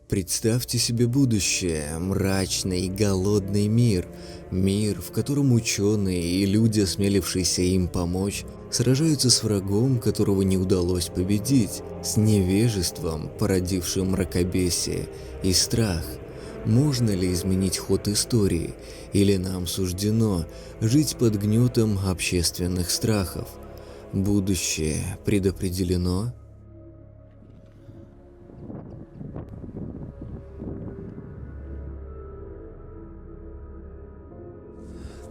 Представьте себе будущее, мрачный и голодный мир. Мир, в котором ученые и люди, осмелившиеся им помочь, сражаются с врагом, которого не удалось победить, с невежеством, породившим мракобесие, и страх. Можно ли изменить ход истории, или нам суждено жить под гнетом общественных страхов? Будущее предопределено?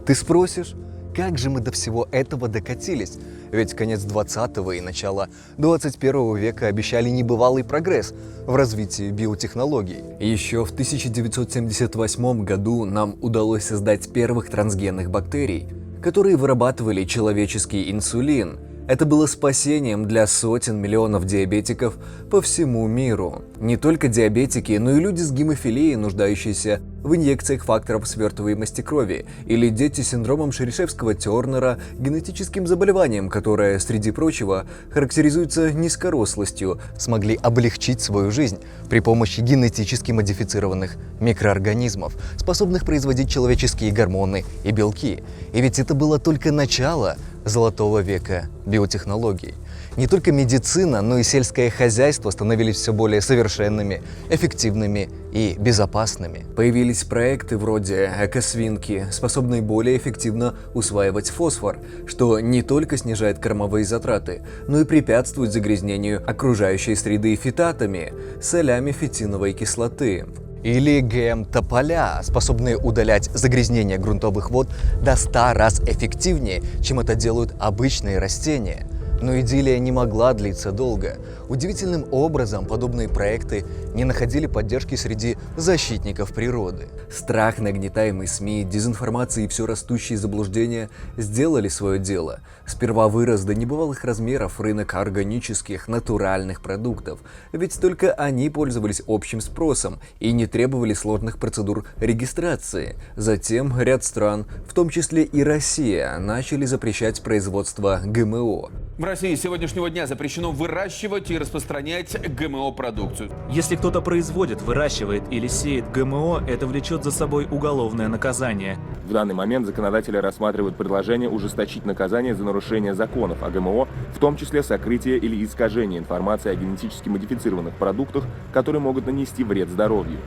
Ты спросишь, как же мы до всего этого докатились? Ведь конец 20 и начало 21 века обещали небывалый прогресс в развитии биотехнологий. Еще в 1978 году нам удалось создать первых трансгенных бактерий, которые вырабатывали человеческий инсулин. Это было спасением для сотен миллионов диабетиков по всему миру. Не только диабетики, но и люди с гемофилией, нуждающиеся в инъекциях факторов свертываемости крови, или дети с синдромом Шерешевского-Тернера, генетическим заболеванием, которое, среди прочего, характеризуется низкорослостью, смогли облегчить свою жизнь при помощи генетически модифицированных микроорганизмов, способных производить человеческие гормоны и белки. И ведь это было только начало золотого века биотехнологий. Не только медицина, но и сельское хозяйство становились все более совершенными, эффективными и безопасными. Появились проекты вроде экосвинки, способные более эффективно усваивать фосфор, что не только снижает кормовые затраты, но и препятствует загрязнению окружающей среды фитатами, солями фитиновой кислоты. Или ГМ-тополя, способные удалять загрязнение грунтовых вод до 100 раз эффективнее, чем это делают обычные растения. Но идиллия не могла длиться долго. Удивительным образом подобные проекты не находили поддержки среди защитников природы. Страх, нагнетаемый СМИ, дезинформация и все растущие заблуждения сделали свое дело. Сперва вырос до небывалых размеров рынок органических, натуральных продуктов, ведь только они пользовались общим спросом и не требовали сложных процедур регистрации. Затем ряд стран, в том числе и Россия, начали запрещать производство ГМО. В России с сегодняшнего дня запрещено выращивать и распространять ГМО-продукцию. Если кто-то производит, выращивает или сеет ГМО, это влечет за собой уголовное наказание. В данный момент законодатели рассматривают предложение ужесточить наказание за нарушение законов о ГМО, в том числе сокрытие или искажение информации о генетически модифицированных продуктах, которые могут нанести вред здоровью.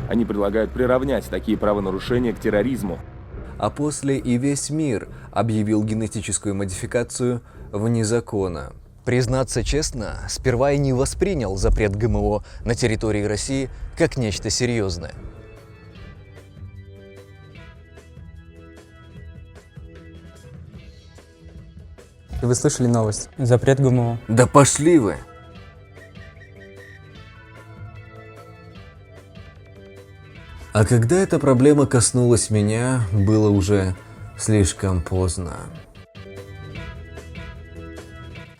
Они предлагают приравнять такие правонарушения к терроризму. А после и весь мир объявил генетическую модификацию вне закона. Признаться честно, сперва я не воспринял запрет ГМО на территории России как нечто серьезное. Вы слышали новость? Запрет ГМО. Да пошли вы! А когда эта проблема коснулась меня, было уже слишком поздно.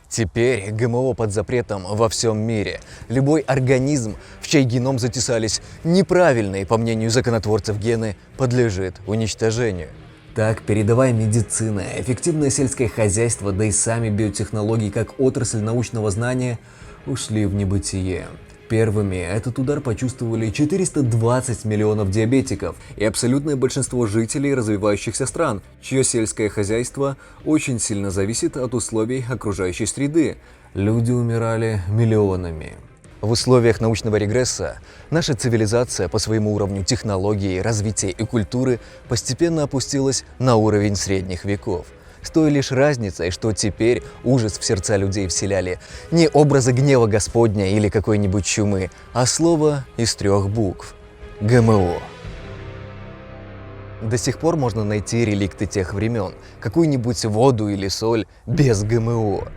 Теперь ГМО под запретом во всем мире. Любой организм, в чей геном затесались неправильные, по мнению законотворцев, гены, подлежит уничтожению. Так, передовая медицина, эффективное сельское хозяйство, да и сами биотехнологии как отрасль научного знания ушли в небытие. Первыми этот удар почувствовали 420 миллионов диабетиков и абсолютное большинство жителей развивающихся стран, чье сельское хозяйство очень сильно зависит от условий окружающей среды. Люди умирали миллионами. В условиях научного регресса наша цивилизация по своему уровню технологий, развития и культуры постепенно опустилась на уровень средних веков. С той лишь разницей, что теперь ужас в сердца людей вселяли не образы гнева Господня или какой-нибудь чумы, а слово из 3 букв – ГМО. До сих пор можно найти реликты тех времен, какую-нибудь воду или соль без ГМО.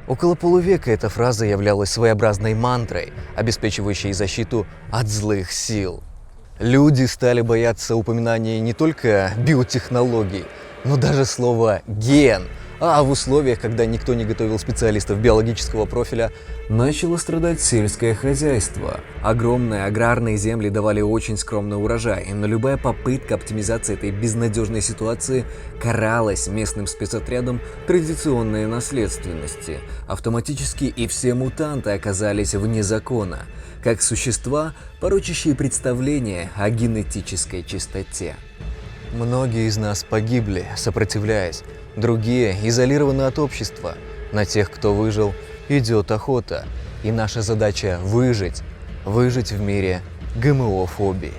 Около полувека эта фраза являлась своеобразной мантрой, обеспечивающей защиту от злых сил. Люди стали бояться упоминания не только биотехнологий, но даже слово «ген», А в условиях, когда никто не готовил специалистов биологического профиля, начало страдать сельское хозяйство. Огромные аграрные земли давали очень скромный урожай, но любая попытка оптимизации этой безнадежной ситуации каралась местным спецотрядом традиционной наследственности. Автоматически и все мутанты оказались вне закона, как существа, порочащие представления о генетической чистоте. Многие из нас погибли, сопротивляясь. Другие изолированы от общества. На тех, кто выжил, идет охота. И наша задача выжить. Выжить в мире ГМО-фобии.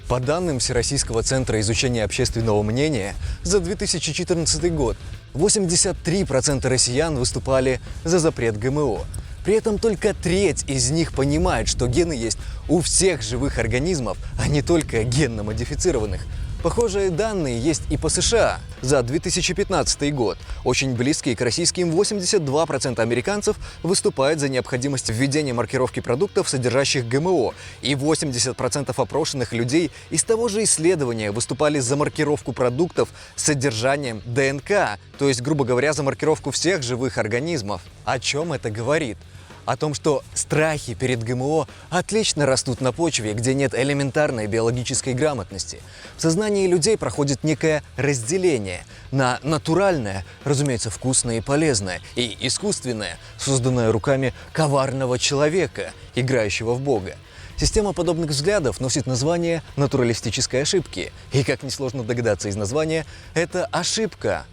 По данным Всероссийского центра изучения общественного мнения, за 2014 год 83% россиян выступали за запрет ГМО. При этом только треть из них понимает, что гены есть у всех живых организмов, а не только генно-модифицированных. Похожие данные есть и по США. За 2015 год, очень близкие к российским, 82% американцев выступают за необходимость введения маркировки продуктов, содержащих ГМО, и 80% опрошенных людей из того же исследования выступали за маркировку продуктов с содержанием ДНК, то есть, грубо говоря, за маркировку всех живых организмов. О чем это говорит? О том, что страхи перед ГМО отлично растут на почве, где нет элементарной биологической грамотности. В сознании людей проходит некое разделение на натуральное, разумеется, вкусное и полезное, и искусственное, созданное руками коварного человека, играющего в Бога. Система подобных взглядов носит название натуралистической ошибки. И, как несложно догадаться из названия, это ошибка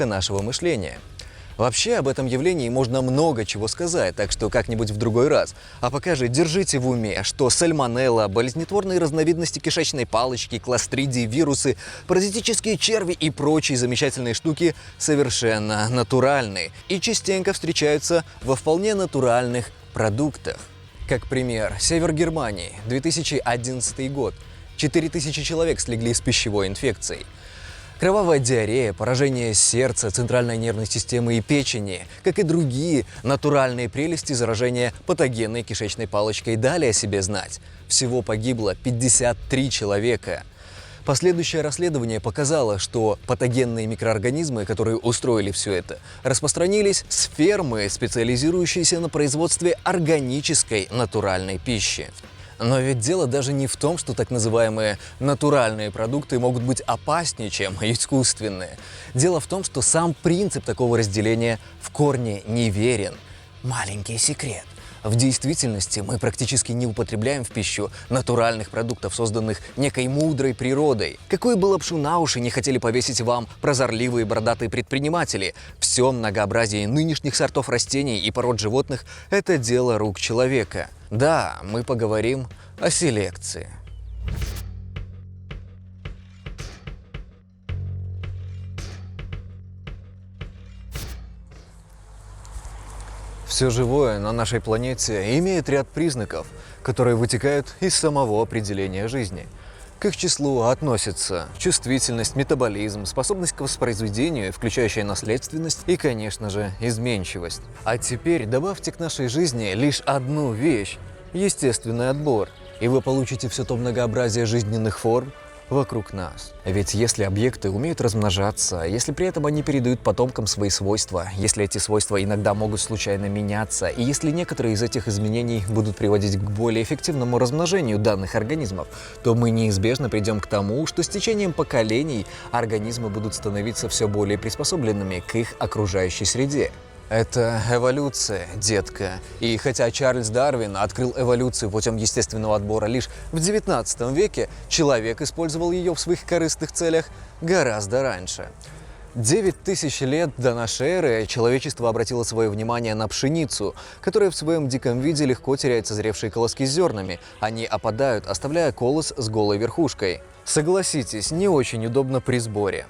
нашего мышления. Вообще, об этом явлении можно много чего сказать, так что как-нибудь в другой раз. А пока же держите в уме, что сальмонелла, болезнетворные разновидности кишечной палочки, кластридии, вирусы, паразитические черви и прочие замечательные штуки совершенно натуральны и частенько встречаются во вполне натуральных продуктах. Как пример, север Германии, 2011 год. 4000 человек слегли с пищевой инфекцией. Кровавая диарея, поражение сердца, центральной нервной системы и печени, как и другие натуральные прелести заражения патогенной кишечной палочкой, дали о себе знать. Всего погибло 53 человека. Последующее расследование показало, что патогенные микроорганизмы, которые устроили все это, распространились с фермы, специализирующейся на производстве органической натуральной пищи. Но ведь дело даже не в том, что так называемые натуральные продукты могут быть опаснее, чем искусственные. Дело в том, что сам принцип такого разделения в корне неверен. Маленький секрет. В действительности мы практически не употребляем в пищу натуральных продуктов, созданных некой мудрой природой. Какую бы лапшу на уши не хотели повесить вам прозорливые бородатые предприниматели, все многообразие нынешних сортов растений и пород животных – это дело рук человека. Да, мы поговорим о селекции. Все живое на нашей планете имеет ряд признаков, которые вытекают из самого определения жизни. К их числу относятся чувствительность, метаболизм, способность к воспроизведению, включающая наследственность и, конечно же, изменчивость. А теперь добавьте к нашей жизни лишь одну вещь – естественный отбор, и вы получите все то многообразие жизненных форм вокруг нас. Ведь если объекты умеют размножаться, если при этом они передают потомкам свои свойства, если эти свойства иногда могут случайно меняться, и если некоторые из этих изменений будут приводить к более эффективному размножению данных организмов, то мы неизбежно придем к тому, что с течением поколений организмы будут становиться все более приспособленными к их окружающей среде. Это эволюция, детка. И хотя Чарльз Дарвин открыл эволюцию путем естественного отбора лишь в 19 веке, человек использовал ее в своих корыстных целях гораздо раньше. 9000 лет до нашей эры человечество обратило свое внимание на пшеницу, которая в своем диком виде легко теряет созревшие колоски с зернами. Они опадают, оставляя колос с голой верхушкой. Согласитесь, не очень удобно при сборе.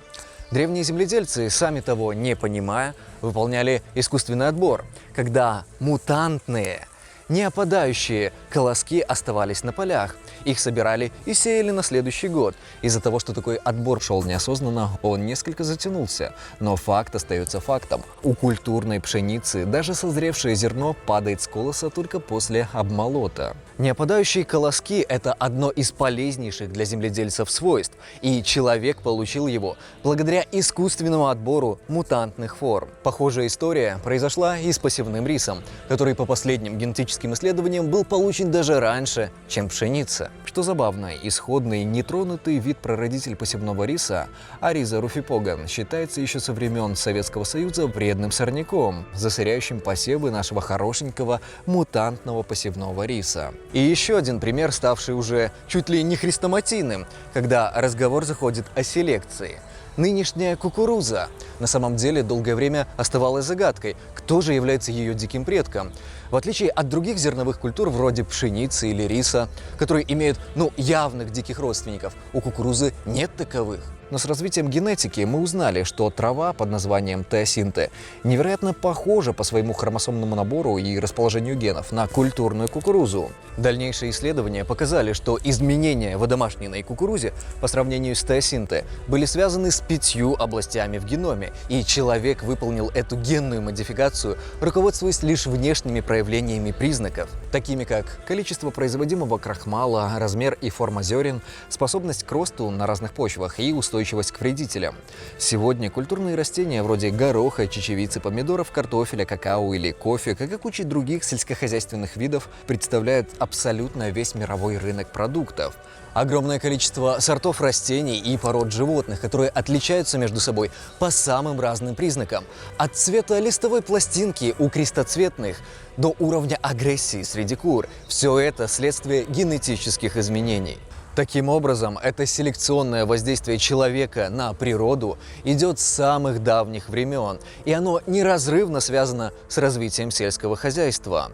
Древние земледельцы, сами того не понимая, выполняли искусственный отбор, когда мутантные, неопадающие колоски оставались на полях. Их собирали и сеяли на следующий год. Из-за того, что такой отбор шел неосознанно, он несколько затянулся. Но факт остается фактом. У культурной пшеницы даже созревшее зерно падает с колоса только после обмолота. Неопадающие колоски – это одно из полезнейших для земледельцев свойств, и человек получил его благодаря искусственному отбору мутантных форм. Похожая история произошла и с посевным рисом, который по последним генетическим исследованиям был получен даже раньше, чем пшеница. Что забавно, исходный нетронутый вид прародитель посевного риса, Ариза руфипога, считается еще со времен Советского Союза вредным сорняком, засоряющим посевы нашего хорошенького мутантного посевного риса. И еще один пример, ставший уже чуть ли не хрестоматийным, когда разговор заходит о селекции. Нынешняя кукуруза на самом деле долгое время оставалась загадкой, кто же является ее диким предком. В отличие от других зерновых культур, вроде пшеницы или риса, которые имеют, явных диких родственников, у кукурузы нет таковых. Но с развитием генетики мы узнали, что трава под названием теосинте невероятно похожа по своему хромосомному набору и расположению генов на культурную кукурузу. Дальнейшие исследования показали, что изменения в одомашненной кукурузе по сравнению с теосинте были связаны с 5 областями в геноме, и человек выполнил эту генную модификацию, руководствуясь лишь внешними проявлениями признаков, такими как количество производимого крахмала, размер и форма зерен, способность к росту на разных почвах и устойчивость к вредителям. Сегодня культурные растения вроде гороха, чечевицы, помидоров, картофеля, какао или кофе, как и куча других сельскохозяйственных видов, представляют абсолютно весь мировой рынок продуктов. Огромное количество сортов растений и пород животных, которые отличаются между собой по самым разным признакам. От цвета листовой пластинки у крестоцветных до уровня агрессии среди кур. Все это следствие генетических изменений. Таким образом, это селекционное воздействие человека на природу идет с самых давних времен, и оно неразрывно связано с развитием сельского хозяйства.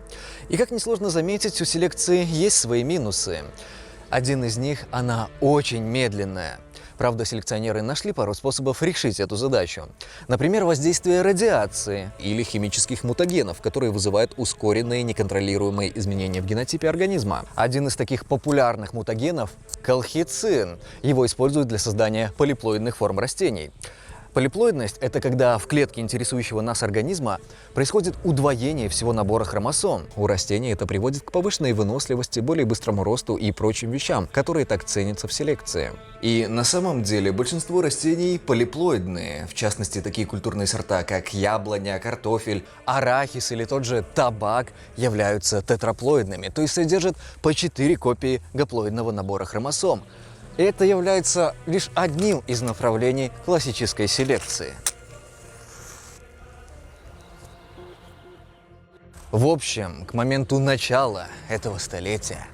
И как несложно заметить, у селекции есть свои минусы. Один из них – она очень медленная. Правда, селекционеры нашли пару способов решить эту задачу. Например, воздействие радиации или химических мутагенов, которые вызывают ускоренные неконтролируемые изменения в генотипе организма. Один из таких популярных мутагенов – колхицин. Его используют для создания полиплоидных форм растений. Полиплоидность – это когда в клетке интересующего нас организма происходит удвоение всего набора хромосом. У растений это приводит к повышенной выносливости, более быстрому росту и прочим вещам, которые так ценятся в селекции. И на самом деле большинство растений полиплоидные. В частности, такие культурные сорта, как яблоня, картофель, арахис или тот же табак являются тетраплоидными, то есть содержат по 4 копии гаплоидного набора хромосом. Это является лишь одним из направлений классической селекции. В общем, к моменту начала этого столетия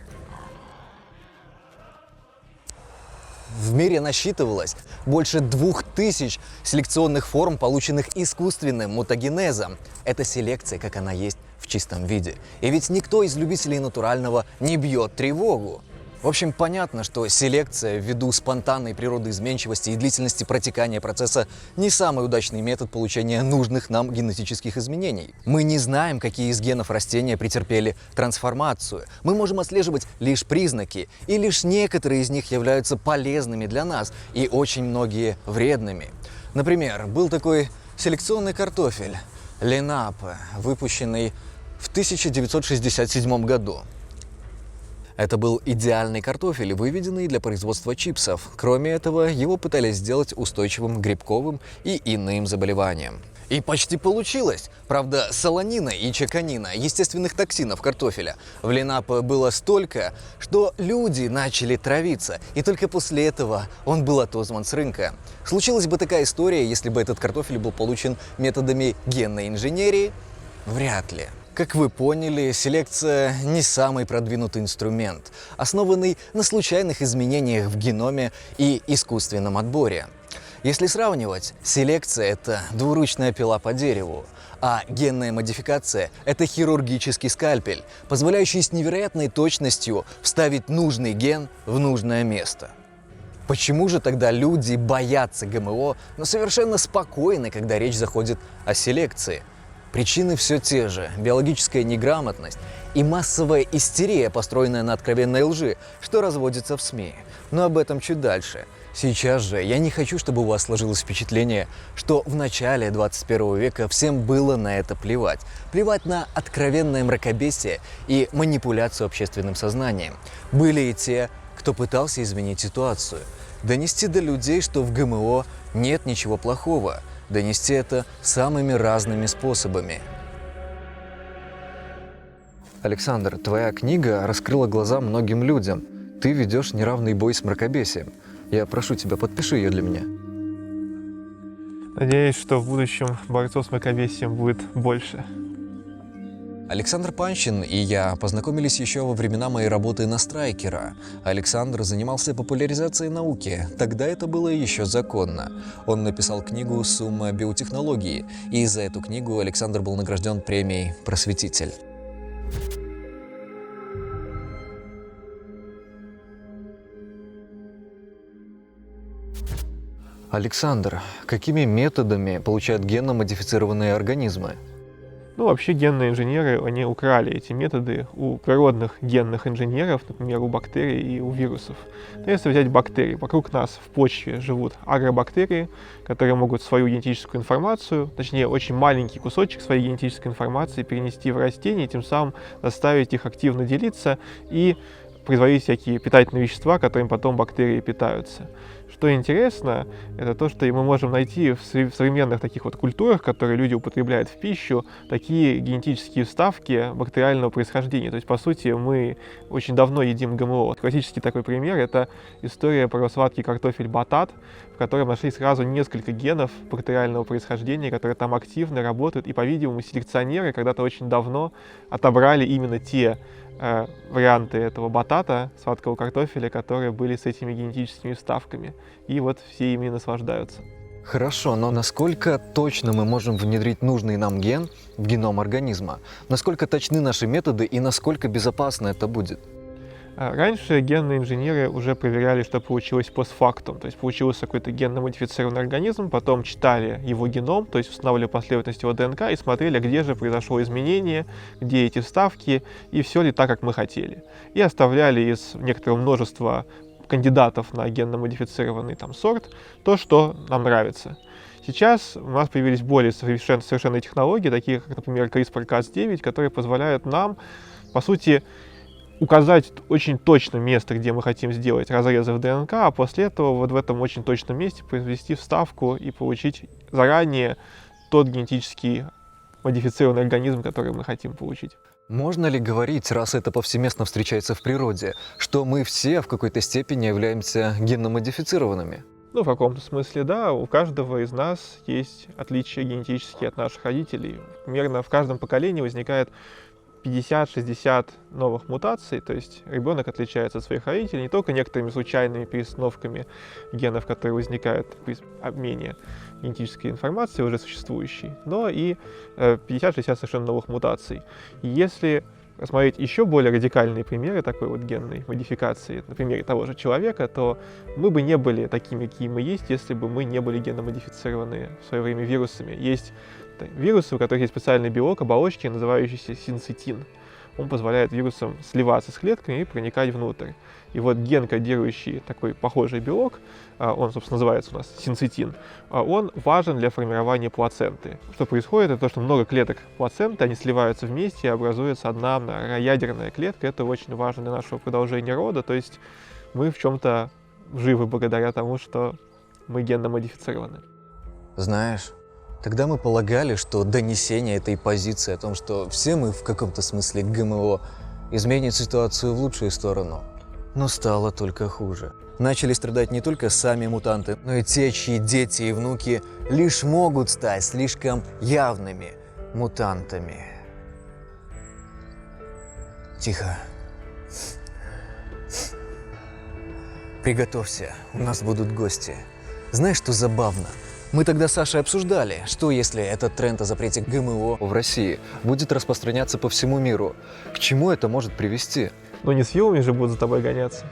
в мире насчитывалось больше 2000 селекционных форм, полученных искусственным мутагенезом. Это селекция, как она есть в чистом виде. И ведь никто из любителей натурального не бьет тревогу. В общем, понятно, что селекция ввиду спонтанной природоизменчивости и длительности протекания процесса не самый удачный метод получения нужных нам генетических изменений. Мы не знаем, какие из генов растения претерпели трансформацию. Мы можем отслеживать лишь признаки, и лишь некоторые из них являются полезными для нас, и очень многие вредными. Например, был такой селекционный картофель Ленапе, выпущенный в 1967 году. Это был идеальный картофель, выведенный для производства чипсов. Кроме этого, его пытались сделать устойчивым к грибковым и иным заболеваниям. И почти получилось. Правда, солонина и чаканина, естественных токсинов картофеля, в Ленапе было столько, что люди начали травиться. И только после этого он был отозван с рынка. Случилась бы такая история, если бы этот картофель был получен методами генной инженерии? Вряд ли. Как вы поняли, селекция не самый продвинутый инструмент, основанный на случайных изменениях в геноме и искусственном отборе. Если сравнивать, селекция – это двуручная пила по дереву, а генная модификация – это хирургический скальпель, позволяющий с невероятной точностью вставить нужный ген в нужное место. Почему же тогда люди боятся ГМО, но совершенно спокойны, когда речь заходит о селекции? Причины все те же – биологическая неграмотность и массовая истерия, построенная на откровенной лжи, что разводится в СМИ. Но об этом чуть дальше. Сейчас же я не хочу, чтобы у вас сложилось впечатление, что в начале 21 века всем было на это плевать. Плевать на откровенное мракобесие и манипуляцию общественным сознанием. Были и те, кто пытался изменить ситуацию. Донести до людей, что в ГМО нет ничего плохого. Донести это самыми разными способами. Александр, твоя книга раскрыла глаза многим людям. Ты ведешь неравный бой с мракобесием. Я прошу тебя, подпиши ее для меня. Надеюсь, что в будущем борцов с мракобесием будет больше. Александр Панчин и я познакомились еще во времена моей работы на Страйкера. Александр занимался популяризацией науки. Тогда это было еще законно. Он написал книгу «Сумма биотехнологии», и за эту книгу Александр был награжден премией «Просветитель». Александр, какими методами получают генно-модифицированные организмы? Вообще генные инженеры, они украли эти методы у природных генных инженеров, например, у бактерий и у вирусов. Но если взять бактерии, вокруг нас в почве живут агробактерии, которые могут свою генетическую информацию, точнее, очень маленький кусочек своей генетической информации перенести в растения, и тем самым заставить их активно делиться и производить всякие питательные вещества, которыми потом бактерии питаются. Что интересно, это то, что мы можем найти в современных таких вот культурах, которые люди употребляют в пищу, такие генетические вставки бактериального происхождения. То есть, по сути, мы очень давно едим ГМО. Классический такой пример — это история про сладкий картофель батат, в котором нашли сразу несколько генов бактериального происхождения, которые там активно работают. И, по-видимому, селекционеры когда-то очень давно отобрали именно те варианты этого батата, сладкого картофеля, которые были с этими генетическими вставками. И вот все ими наслаждаются. Хорошо, но насколько точно мы можем внедрить нужный нам ген в геном организма? Насколько точны наши методы и насколько безопасно это будет? Раньше генные инженеры уже проверяли, что получилось постфактум, то есть получился какой-то генно-модифицированный организм, потом читали его геном, то есть устанавливали последовательность его ДНК и смотрели, где же произошло изменение, где эти вставки и все ли так, как мы хотели. И оставляли из некоторого множества кандидатов на генно-модифицированный сорт то, что нам нравится. Сейчас у нас появились более совершенные технологии, такие как, например, CRISPR-Cas9, которые позволяют нам, по сути, указать очень точно место, где мы хотим сделать разрезы в ДНК, а после этого вот в этом очень точном месте произвести вставку и получить заранее тот генетически модифицированный организм, который мы хотим получить. Можно ли говорить, раз это повсеместно встречается в природе, что мы все в какой-то степени являемся генно-модифицированными? В каком-то смысле, да. У каждого из нас есть отличия генетические от наших родителей. Примерно в каждом поколении возникает 50-60 новых мутаций, то есть ребенок отличается от своих родителей не только некоторыми случайными перестановками генов, которые возникают при обмене генетической информации уже существующей, но и 50-60 совершенно новых мутаций. И если рассмотреть еще более радикальные примеры такой вот генной модификации, на примере того же человека, то мы бы не были такими, какие мы есть, если бы мы не были генно-модифицированы в свое время вирусами. Есть вирусы, у которых есть специальный белок, оболочки, называющийся синцитин. Он позволяет вирусам сливаться с клетками и проникать внутрь. И вот ген, кодирующий такой похожий белок, он, собственно, называется у нас синцитин, он важен для формирования плаценты. Что происходит, это то, что много клеток плаценты, они сливаются вместе и образуется одна многоядерная клетка. Это очень важно для нашего продолжения рода, то есть мы в чем-то живы благодаря тому, что мы генно модифицированы. Знаешь, тогда мы полагали, что донесение этой позиции о том, что все мы в каком-то смысле ГМО, изменит ситуацию в лучшую сторону. Но стало только хуже. Начали страдать не только сами мутанты, но и те, чьи дети и внуки лишь могут стать слишком явными мутантами. Тихо. Приготовься, у нас будут гости. Знаешь, что забавно? Мы тогда с Сашей обсуждали, что если этот тренд о запрете ГМО в России будет распространяться по всему миру, к чему это может привести? Но не с вилами же будут за тобой гоняться.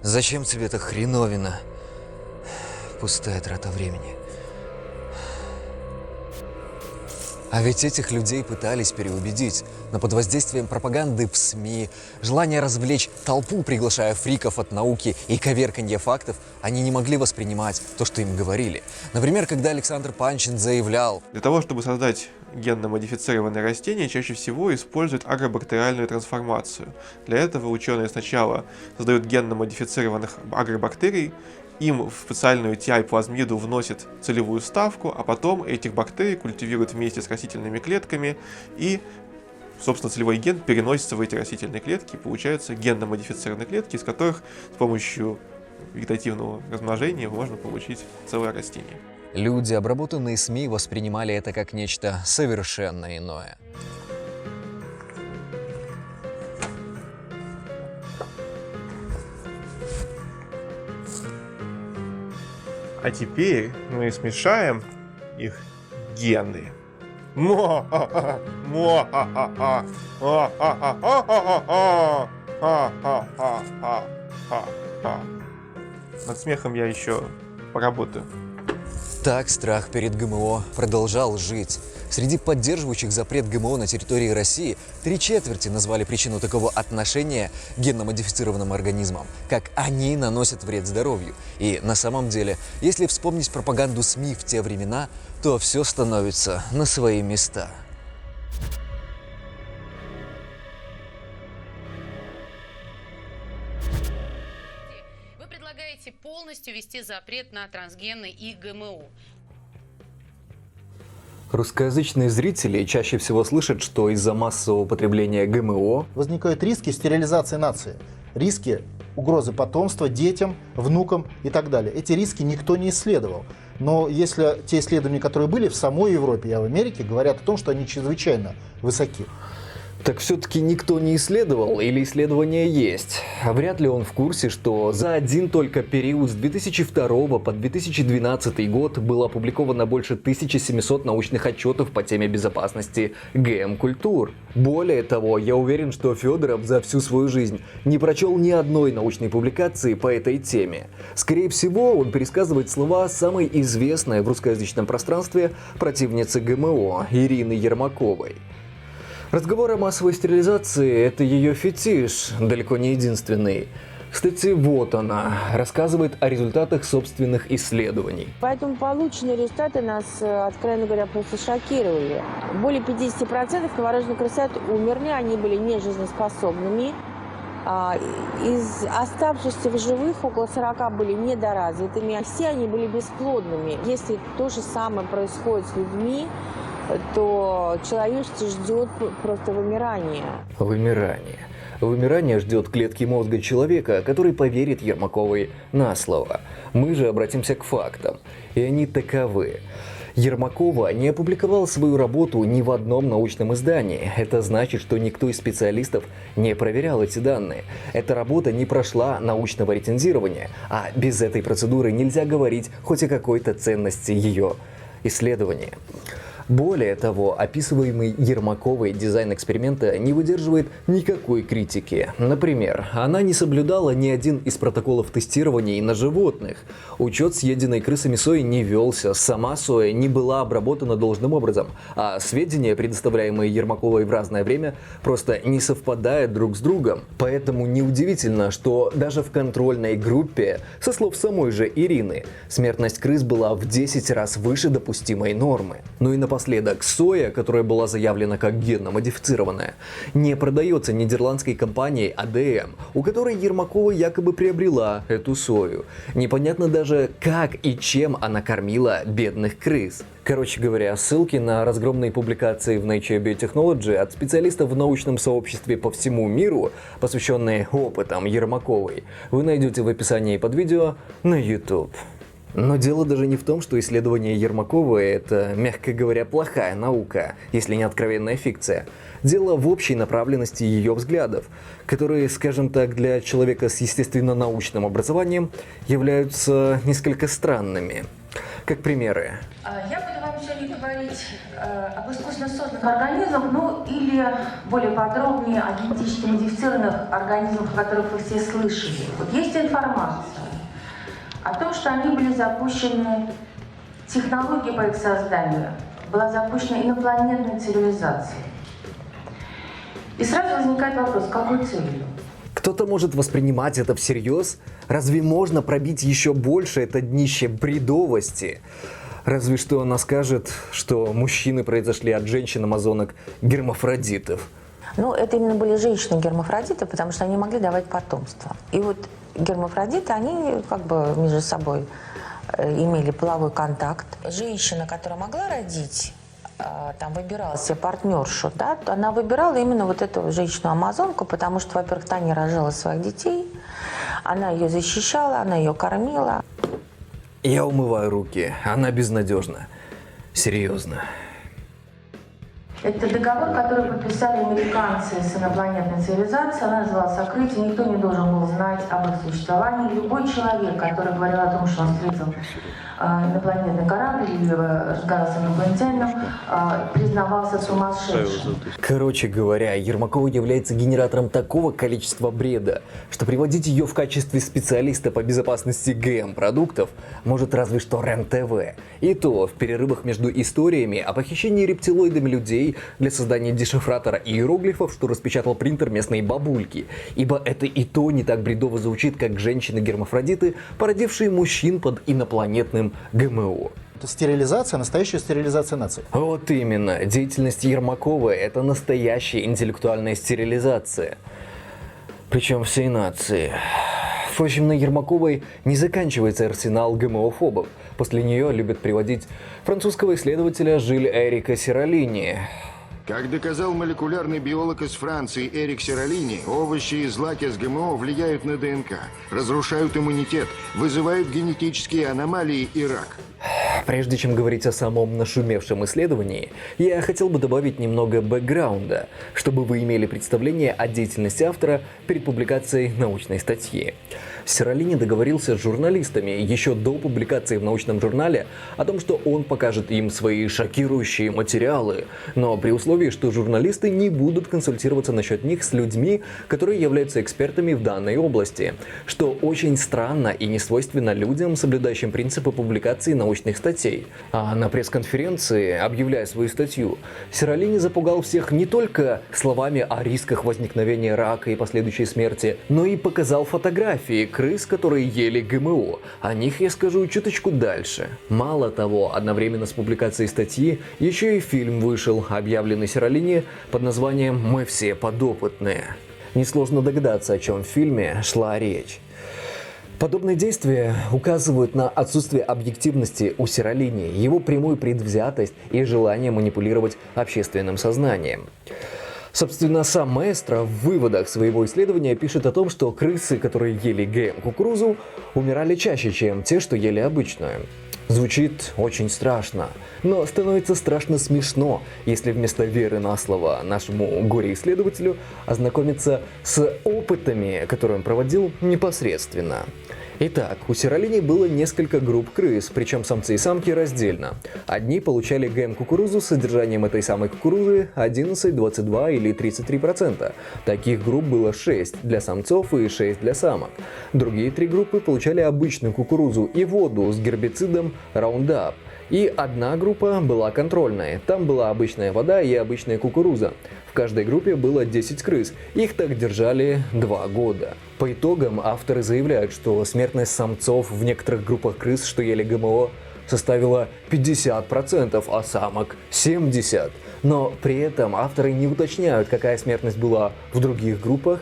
Зачем тебе эта хреновина? Пустая трата времени. А ведь этих людей пытались переубедить, но под воздействием пропаганды в СМИ, желания развлечь толпу, приглашая фриков от науки и коверканья фактов, они не могли воспринимать то, что им говорили. Например, когда Александр Панчин заявлял: Для того, чтобы создать генно-модифицированные растения, чаще всего используют агробактериальную трансформацию. Для этого ученые сначала создают генно-модифицированных агробактерий, им в специальную TI-плазмиду вносят целевую ставку, а потом этих бактерий культивируют вместе с растительными клетками, и, собственно, целевой ген переносится в эти растительные клетки, и получаются генно-модифицированные клетки, из которых с помощью вегетативного размножения можно получить целое растение. люди, обработанные СМИ, воспринимали это как нечто совершенно иное. А теперь мы смешаем их гены. Над смехом я еще поработаю. Так страх перед ГМО продолжал жить. Среди поддерживающих запрет ГМО на территории России 3/4 назвали причину такого отношения к генно-модифицированным организмам, как они наносят вред здоровью. И на самом деле, если вспомнить пропаганду СМИ в те времена, то все становится на свои места. Вы предлагаете полностью ввести запрет на трансгены и ГМО. Русскоязычные зрители чаще всего слышат, что из-за массового потребления ГМО возникают риски стерилизации нации, риски угрозы потомства детям, внукам и так далее. Эти риски никто не исследовал. Но если те исследования, которые были в самой Европе и в Америке, говорят о том, что они чрезвычайно высоки. Так все-таки никто не исследовал или исследование есть? Вряд ли он в курсе, что за один только период с 2002 по 2012 год было опубликовано больше 1700 научных отчетов по теме безопасности ГМ-культур. Более того, я уверен, что Федоров за всю свою жизнь не прочел ни одной научной публикации по этой теме. Скорее всего, он пересказывает слова самой известной в русскоязычном пространстве противницы ГМО Ирины Ермаковой. Разговор о массовой стерилизации – это ее фетиш, далеко не единственный. Кстати, вот она, рассказывает о результатах собственных исследований. Поэтому полученные результаты нас, откровенно говоря, просто шокировали. Более 50% новорожденных крысят умерли, они были нежизнеспособными. Из оставшихся в живых около 40 были недоразвитыми, все они были бесплодными. Если то же самое происходит с людьми, то человечество ждет просто вымирания. Вымирание. Вымирание ждет клетки мозга человека, который поверит Ермаковой на слово. Мы же обратимся к фактам. И они таковы. Ермакова не опубликовала свою работу ни в одном научном издании. Это значит, что никто из специалистов не проверял эти данные. Эта работа не прошла научного рецензирования, а без этой процедуры нельзя говорить хоть о какой-то ценности ее исследования. Более того, описываемый Ермаковой дизайн эксперимента не выдерживает никакой критики. Например, она не соблюдала ни один из протоколов тестирования на животных. Учет съеденной крысами сои не велся, сама соя не была обработана должным образом, а сведения, предоставляемые Ермаковой в разное время, просто не совпадают друг с другом. Поэтому неудивительно, что даже в контрольной группе, со слов самой же Ирины, смертность крыс была в 10 раз выше допустимой нормы. Ну и напоследок напоследок, соя, которая была заявлена как генно-модифицированная, не продается нидерландской компанией ADM, у которой Ермакова якобы приобрела эту сою. Непонятно даже, как и чем она кормила бедных крыс. Короче говоря, ссылки на разгромные публикации в Nature Biotechnology от специалистов в научном сообществе по всему миру, посвященные опытам Ермаковой, вы найдете в описании под видео на YouTube. Но дело даже не в том, что исследование Ермаковой – это, мягко говоря, плохая наука, если не откровенная фикция. Дело в общей направленности ее взглядов, которые, скажем так, для человека с естественно-научным образованием являются несколько странными. Как примеры. Я буду вам сегодня говорить об искусственно созданных организмах, ну или более подробнее о генетически модифицированных организмах, о которых вы все слышали. Вот есть информация о том, что они были запущены, технология по их созданию была запущена инопланетной цивилизацией. И сразу возникает вопрос, какой целью? Кто-то может воспринимать это всерьез? Разве можно пробить еще больше это днище бредовости? Разве что она скажет, что мужчины произошли от женщин-амазонок-гермафродитов. Ну, это именно были женщины-гермафродиты, потому что они могли давать потомство. И вот гермафродиты, они как бы между собой имели половой контакт. Женщина, которая могла родить, там выбирала себе партнершу, да, то она выбирала именно вот эту женщину-амазонку, потому что, во-первых, та не рожала своих детей, она ее защищала, она ее кормила. Я умываю руки, она безнадежна. Серьезно. Это договор, который подписали американцы с инопланетной цивилизацией. Она называлась «Сокрытие». Никто не должен был знать об их существовании. Любой человек, который говорил о том, что он встретил инопланетный корабль или разговаривал с инопланетянином, признавался сумасшедшим. Короче говоря, Ермакова является генератором такого количества бреда, что приводить ее в качестве специалиста по безопасности ГМ-продуктов может разве что РЕН-ТВ. И то в перерывах между историями о похищении рептилоидами людей для создания дешифратора иероглифов, что распечатал принтер местной бабульки. Ибо это и то не так бредово звучит, как женщины-гермафродиты, породившие мужчин под инопланетным ГМО. Это стерилизация, настоящая стерилизация нации. Вот именно. Деятельность Ермаковой – это настоящая интеллектуальная стерилизация. Причем всей нации. Впрочем, на Ермаковой не заканчивается арсенал ГМО-фобов. После нее любят приводить французского исследователя Жиль-Эрика Сиролини. Как доказал молекулярный биолог из Франции Эрик Сиролини, овощи и злаки с ГМО влияют на ДНК, разрушают иммунитет, вызывают генетические аномалии и рак. Прежде чем говорить о самом нашумевшем исследовании, я хотел бы добавить немного бэкграунда, чтобы вы имели представление о деятельности автора перед публикацией научной статьи. Сиролини договорился с журналистами еще до публикации в научном журнале о том, что он покажет им свои шокирующие материалы, но при условии, что журналисты не будут консультироваться насчет них с людьми, которые являются экспертами в данной области, что очень странно и не свойственно людям, соблюдающим принципы публикации научных статей. А на пресс-конференции, объявляя свою статью, Сиролини запугал всех не только словами о рисках возникновения рака и последующей смерти, но и показал фотографии крыс, которые ели ГМО. О них я скажу чуточку дальше. Мало того, одновременно с публикацией статьи еще и фильм вышел, объявленный Сиролини под названием «Мы все подопытные». Несложно догадаться, о чем в фильме шла речь. Подобные действия указывают на отсутствие объективности у Сиролини, его прямую предвзятость и желание манипулировать общественным сознанием. Собственно, сам маэстро в выводах своего исследования пишет о том, что крысы, которые ели ГМ-кукурузу, умирали чаще, чем те, что ели обычную. Звучит очень страшно, но становится страшно смешно, если вместо веры на слово нашему горе-исследователю ознакомиться с опытами, которые он проводил непосредственно. Итак, у Сиролини было несколько групп крыс, причем самцы и самки раздельно. Одни получали ГМ-кукурузу с содержанием этой самой кукурузы 11, 22 или 33%. Таких групп было 6 для самцов и 6 для самок. Другие 3 группы получали обычную кукурузу и воду с гербицидом Roundup. И одна группа была контрольной. Там была обычная вода и обычная кукуруза. В каждой группе было 10 крыс. Их так держали 2 года. По итогам авторы заявляют, что смертность самцов в некоторых группах крыс, что ели ГМО, составила 50%, а самок 70%. Но при этом авторы не уточняют, какая смертность была в других группах,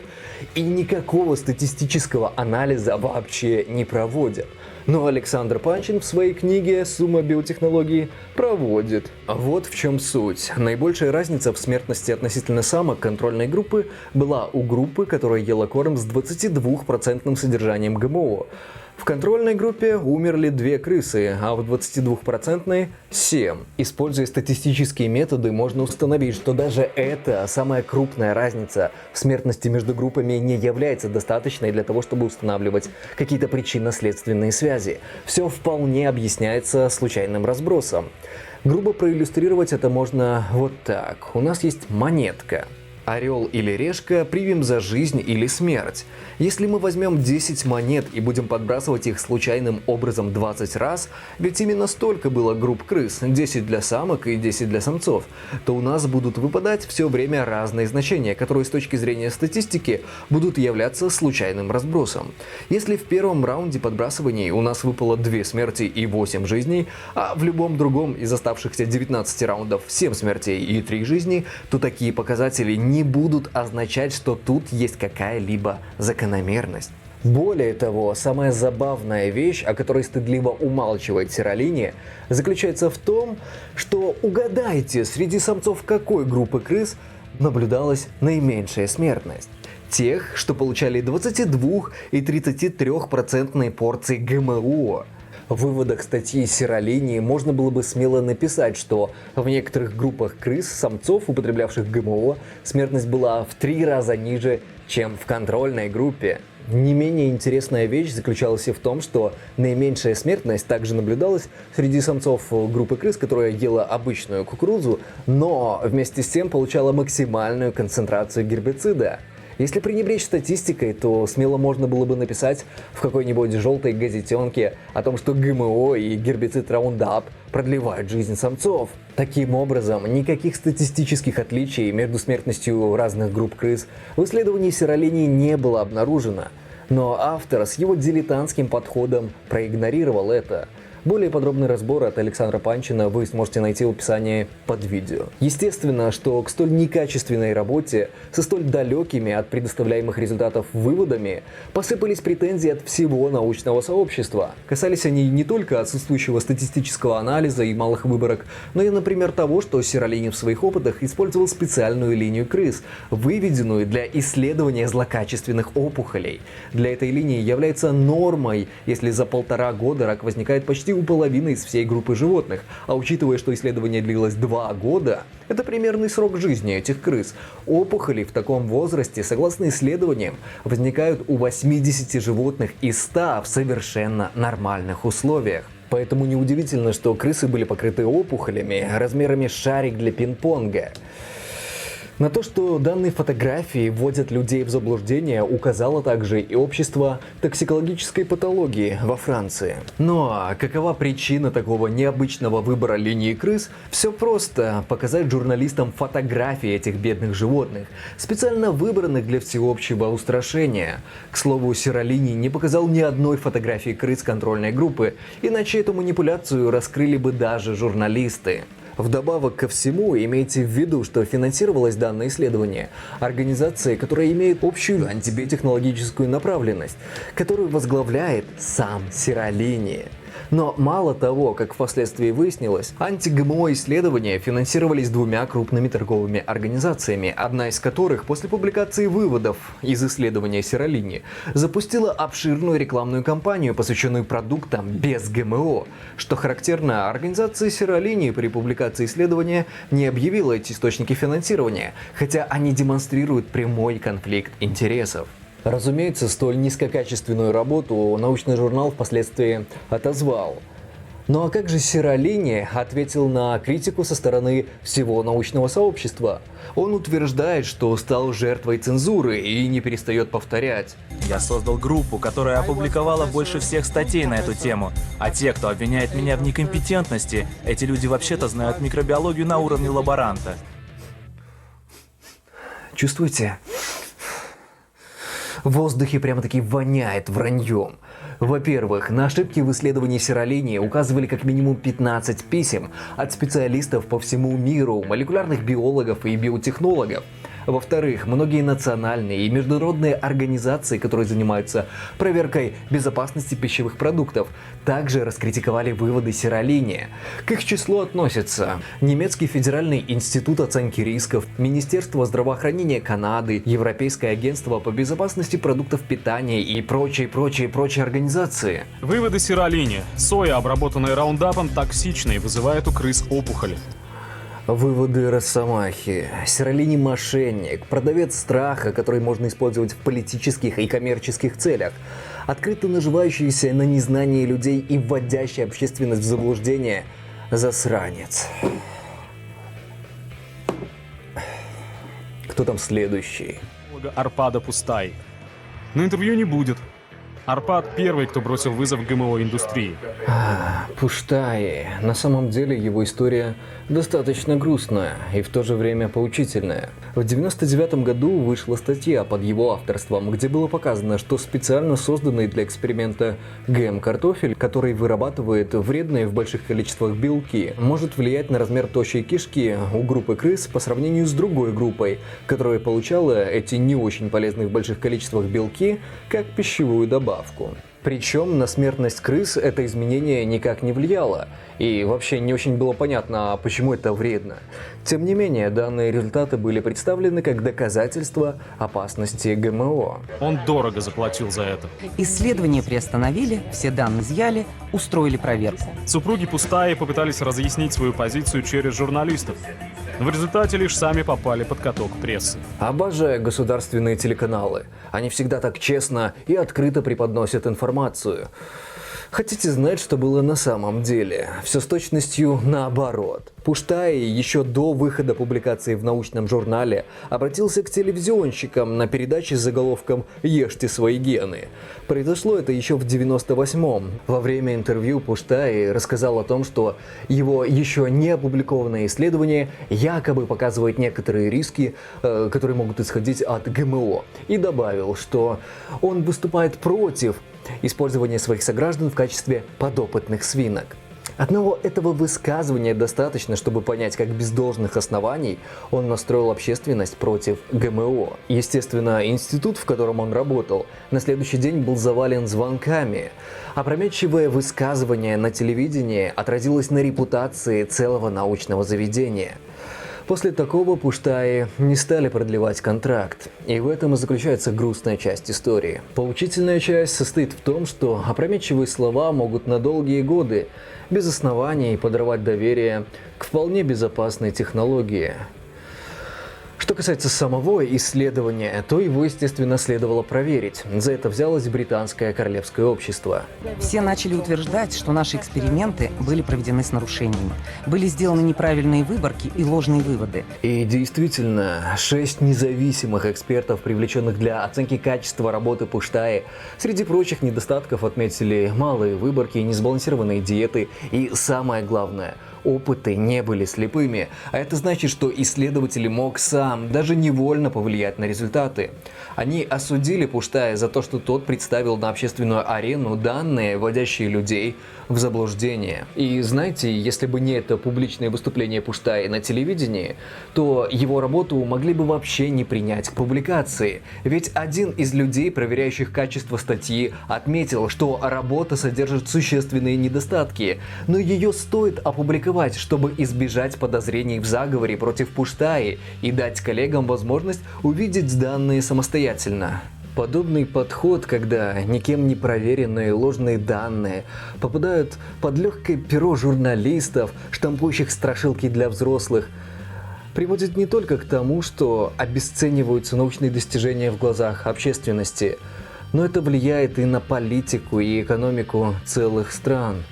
и никакого статистического анализа вообще не проводят. Но Александр Панчин в своей книге «Сумма биотехнологий» проводит. Вот в чем суть. Наибольшая разница в смертности относительно самок контрольной группы была у группы, которая ела корм с 22% содержанием ГМО. В контрольной группе умерли 2 крысы, а в 22% 7. Используя статистические методы, можно установить, что даже эта самая крупная разница в смертности между группами не является достаточной для того, чтобы устанавливать какие-то причинно-следственные связи. Все вполне объясняется случайным разбросом. Грубо проиллюстрировать это можно вот так. У нас есть монетка. Орел или решка примем за жизнь или смерть. Если мы возьмем 10 монет и будем подбрасывать их случайным образом 20 раз, ведь именно столько было групп крыс, 10 для самок и 10 для самцов, то у нас будут выпадать все время разные значения, которые с точки зрения статистики будут являться случайным разбросом. Если в первом раунде подбрасываний у нас выпало 2 смерти и 8 жизней, а в любом другом из оставшихся 19 раундов 7 смертей и 3 жизни, то такие показатели не будут означать, что тут есть какая-либо закономерность. Более того, самая забавная вещь, о которой стыдливо умалчивает Сиролини, заключается в том, что угадайте, среди самцов какой группы крыс наблюдалась наименьшая смертность. Тех, что получали 22 и 33% порции ГМО. В выводах статьи Сиролини можно было бы смело написать, что в некоторых группах крыс, самцов, употреблявших ГМО, смертность была в 3 раза ниже, чем в контрольной группе. Не менее интересная вещь заключалась и в том, что наименьшая смертность также наблюдалась среди самцов группы крыс, которая ела обычную кукурузу, но вместе с тем получала максимальную концентрацию гербицида. Если пренебречь статистикой, то смело можно было бы написать в какой-нибудь желтой газетенке о том, что ГМО и гербицид Roundup продлевают жизнь самцов. Таким образом, никаких статистических отличий между смертностью разных групп крыс в исследовании Сиролини не было обнаружено. Но автор с его дилетантским подходом проигнорировал это. Более подробный разбор от Александра Панчина вы сможете найти в описании под видео. Естественно, что к столь некачественной работе, со столь далекими от предоставляемых результатов выводами, посыпались претензии от всего научного сообщества. Касались они не только отсутствующего статистического анализа и малых выборок, но и, например, того, что Сиролини в своих опытах использовал специальную линию крыс, выведенную для исследования злокачественных опухолей. Для этой линии является нормой, если за 1,5 года рак возникает почти у половины из всей группы животных, а учитывая, что исследование длилось 2 года, это примерный срок жизни этих крыс. Опухоли в таком возрасте, согласно исследованиям, возникают у 80 животных из 100 в совершенно нормальных условиях. Поэтому неудивительно, что крысы были покрыты опухолями размерами с шарик для пинг-понга. На то, что данные фотографии вводят людей в заблуждение, указало также и общество токсикологической патологии во Франции. Но какова причина такого необычного выбора линии крыс? Все просто. Показать журналистам фотографии этих бедных животных, специально выбранных для всеобщего устрашения. К слову, Сиролини не показал ни одной фотографии крыс контрольной группы, иначе эту манипуляцию раскрыли бы даже журналисты. Вдобавок ко всему, имейте в виду, что финансировалось данное исследование организацией, которая имеет общую антибиотехнологическую направленность, которую возглавляет сам Сиролини. Но мало того, как впоследствии выяснилось, анти-ГМО исследования финансировались 2 крупными торговыми организациями, одна из которых после публикации выводов из исследования Сиролини запустила обширную рекламную кампанию, посвященную продуктам без ГМО. Что характерно, организация Сиролини при публикации исследования не объявила эти источники финансирования, хотя они демонстрируют прямой конфликт интересов. Разумеется, столь низкокачественную работу научный журнал впоследствии отозвал. Ну а как же Сиролини ответил на критику со стороны всего научного сообщества? Он утверждает, что стал жертвой цензуры и не перестает повторять. Я создал группу, которая опубликовала больше всех статей на эту тему. А те, кто обвиняет меня в некомпетентности, эти люди вообще-то знают микробиологию на уровне лаборанта. Чувствуете? В воздухе прямо-таки воняет враньем. Во-первых, на ошибки в исследовании сиролинии указывали как минимум 15 писем от специалистов по всему миру, молекулярных биологов и биотехнологов. Во-вторых, многие национальные и международные организации, которые занимаются проверкой безопасности пищевых продуктов, также раскритиковали выводы сиролинии. К их числу относятся Немецкий федеральный институт оценки рисков, Министерство здравоохранения Канады, Европейское агентство по безопасности продуктов питания и прочие организации. Выводы сиролинии. Соя, обработанная раундапом, токсична и вызывает у крыс опухоли. Выводы Росомахи. Сиролини мошенник, продавец страха, который можно использовать в политических и коммерческих целях, открыто наживающийся на незнании людей и вводящий общественность в заблуждение засранец. Кто там следующий? Арпада Пустай. Но интервью не будет. Арпад первый, кто бросил вызов ГМО-индустрии. Пуштаи. На самом деле его история достаточно грустная и в то же время поучительная. В 1999 году вышла статья под его авторством, где было показано, что специально созданный для эксперимента ГМ-картофель, который вырабатывает вредные в больших количествах белки, может влиять на размер тощей кишки у группы крыс по сравнению с другой группой, которая получала эти не очень полезные в больших количествах белки как пищевую добавку. Причем на смертность крыс это изменение никак не влияло, и вообще не очень было понятно, почему это вредно. Тем не менее, данные результаты были представлены как доказательство опасности ГМО. Он дорого заплатил за это. Исследование приостановили, все данные изъяли, устроили проверку. Супруги Пустаи попытались разъяснить свою позицию через журналистов. В результате лишь сами попали под каток прессы. Обожаю государственные телеканалы. Они всегда так честно и открыто преподносят информацию. Хотите знать, что было на самом деле? Все с точностью наоборот. Пуштаи еще до выхода публикации в научном журнале обратился к телевизионщикам на передаче с заголовком «Ешьте свои гены». Произошло это еще в 1998-м. Во время интервью Пуштаи рассказал о том, что его еще не опубликованное исследование якобы показывает некоторые риски, которые могут исходить от ГМО. И добавил, что он выступает против использования своих сограждан в качестве подопытных свинок. Одного этого высказывания достаточно, чтобы понять, как без должных оснований он настроил общественность против ГМО. Естественно, институт, в котором он работал, на следующий день был завален звонками. Опрометчивое высказывание на телевидении отразилось на репутации целого научного заведения. После такого Пуштаи не стали продлевать контракт, и в этом и заключается грустная часть истории. Поучительная часть состоит в том, что опрометчивые слова могут на долгие годы без оснований подорвать доверие к вполне безопасной технологии. Что касается самого исследования, то его, естественно, следовало проверить. За это взялось британское королевское общество. Все начали утверждать, что наши эксперименты были проведены с нарушениями. Были сделаны неправильные выборки и ложные выводы. И действительно, 6 независимых экспертов, привлеченных для оценки качества работы Пуштаи, среди прочих недостатков отметили малые выборки, несбалансированные диеты и, самое главное, опыты не были слепыми, а это значит, что исследователь мог сам, даже невольно повлиять на результаты. Они осудили Пуштаи за то, что тот представил на общественную арену данные, вводящие людей в заблуждение. И знаете, если бы не это публичное выступление Пуштаи на телевидении, то его работу могли бы вообще не принять к публикации. Ведь один из людей, проверяющих качество статьи, отметил, что работа содержит существенные недостатки, но ее стоит опубликовать, чтобы избежать подозрений в заговоре против Пуштаи и дать коллегам возможность увидеть данные самостоятельно. Подобный подход, когда никем не проверенные ложные данные попадают под легкое перо журналистов, штампующих страшилки для взрослых, приводит не только к тому, что обесцениваются научные достижения в глазах общественности, но это влияет и на политику и экономику целых стран.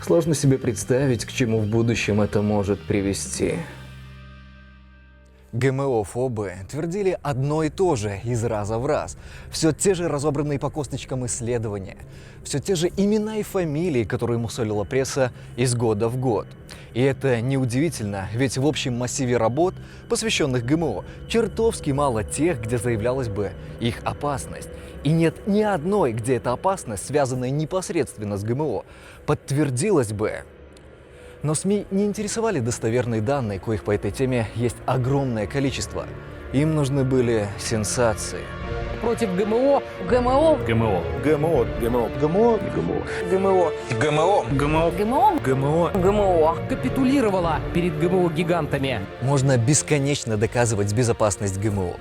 Сложно себе представить, к чему в будущем это может привести. ГМО-фобы твердили одно и то же из раза в раз. Все те же разобранные по косточкам исследования. Все те же имена и фамилии, которые мусолила пресса из года в год. И это неудивительно, ведь в общем массиве работ, посвященных ГМО, чертовски мало тех, где заявлялась бы их опасность. И нет ни одной, где эта опасность, связанная непосредственно с ГМО, подтвердилась бы. Но СМИ не интересовали достоверные данные, коих по этой теме есть огромное количество. Им нужны были сенсации. Против ГМО. ГМО. ГМО. ГМО. ГМО. ГМО. ГМО. ГМО. ГМО. ГМО. ГМО. ГМО. Капитулировала перед ГМО-гигантами. Можно бесконечно доказывать безопасность ГМО,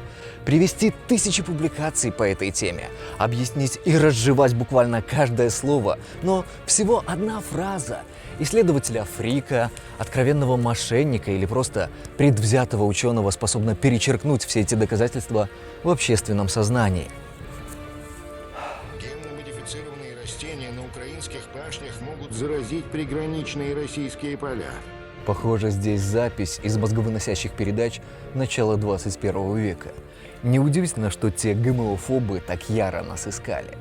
привести тысячи публикаций по этой теме, объяснить и разжевать буквально каждое слово, но всего одна фраза исследователя-фрика, откровенного мошенника или просто предвзятого ученого способна перечеркнуть все эти доказательства в общественном сознании. Генно-модифицированные растения на украинских пашнях могут заразить приграничные российские поля. Похоже, здесь запись из мозговыносящих передач начала 21 века. Неудивительно, что те ГМО-фобы так яро нас искали.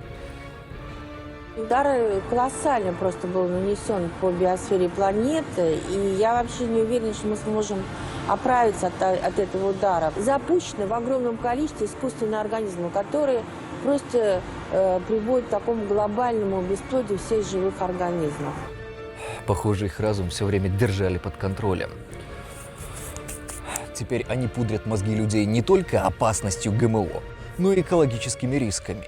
Удар колоссально просто был нанесен по биосфере планеты, и я вообще не уверена, что мы сможем оправиться от этого удара. Запущены в огромном количестве искусственные организмы, которые просто приводят к такому глобальному бесплодию всех живых организмов. Похоже, их разум все время держали под контролем. Теперь они пудрят мозги людей не только опасностью ГМО, но и экологическими рисками.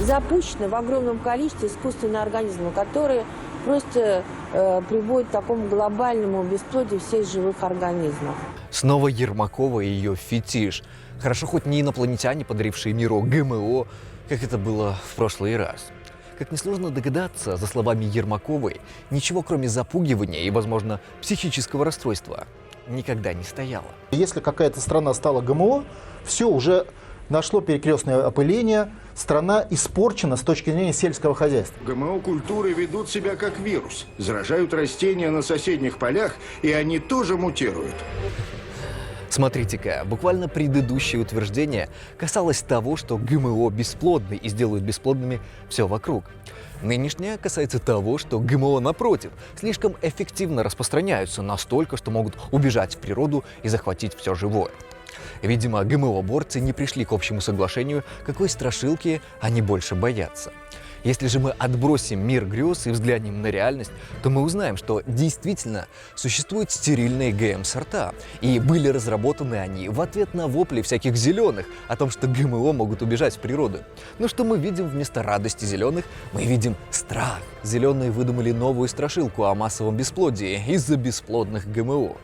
Запущены в огромном количестве искусственные организмы, которые просто приводят к такому глобальному бесплодию всех живых организмов. Снова Ермакова и ее фетиш. Хорошо, хоть не инопланетяне, подарившие миру ГМО, как это было в прошлый раз. Как несложно догадаться, за словами Ермаковой, ничего кроме запугивания и, возможно, психического расстройства никогда не стояло. Если какая-то страна стала ГМО, все уже нашло перекрестное опыление, страна испорчена с точки зрения сельского хозяйства. ГМО-культуры ведут себя как вирус, заражают растения на соседних полях, и они тоже мутируют. Смотрите-ка, буквально предыдущее утверждение касалось того, что ГМО бесплодны и сделают бесплодными все вокруг. Нынешнее касается того, что ГМО, напротив, слишком эффективно распространяются настолько, что могут убежать в природу и захватить все живое. Видимо, ГМО-борцы не пришли к общему соглашению, какой страшилки они больше боятся. Если же мы отбросим мир грез и взглянем на реальность, то мы узнаем, что действительно существуют стерильные ГМ-сорта. И были разработаны они в ответ на вопли всяких зеленых о том, что ГМО могут убежать в природу. Но что мы видим вместо радости зеленых? Мы видим страх. Зеленые выдумали новую страшилку о массовом бесплодии из-за бесплодных ГМО.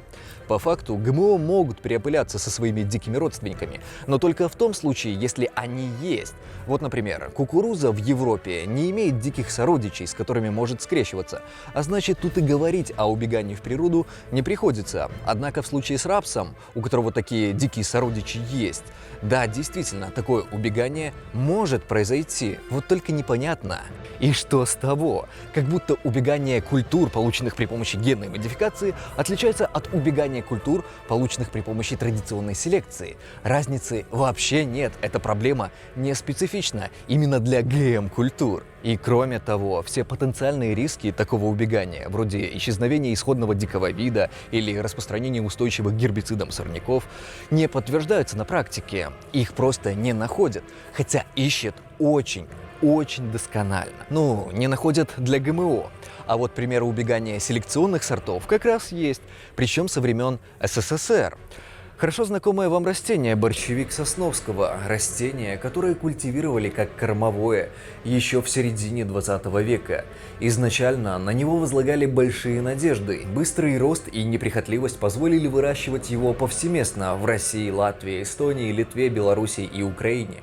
По факту, ГМО могут переопыляться со своими дикими родственниками, но только в том случае, если они есть. Вот, например, кукуруза в Европе не имеет диких сородичей, с которыми может скрещиваться, а значит, тут и говорить о убегании в природу не приходится. Однако в случае с рапсом, у которого такие дикие сородичи есть, да, действительно, такое убегание может произойти, вот только непонятно. И что с того? Как будто убегание культур, полученных при помощи генной модификации, отличается от убегания культур, полученных при помощи традиционной селекции. Разницы вообще нет, эта проблема не специфична именно для ГМ-культур. И кроме того, все потенциальные риски такого убегания, вроде исчезновения исходного дикого вида или распространения устойчивых к гербицидам сорняков, не подтверждаются на практике. Их просто не находят, хотя ищут очень досконально. Ну, не находят для ГМО. А вот примеры убегания селекционных сортов как раз есть, причем со времен СССР. Хорошо знакомое вам растение борщевик Сосновского, растение, которое культивировали как кормовое еще в середине 20 века. Изначально на него возлагали большие надежды. Быстрый рост и неприхотливость позволили выращивать его повсеместно в России, Латвии, Эстонии, Литве, Белоруссии и Украине.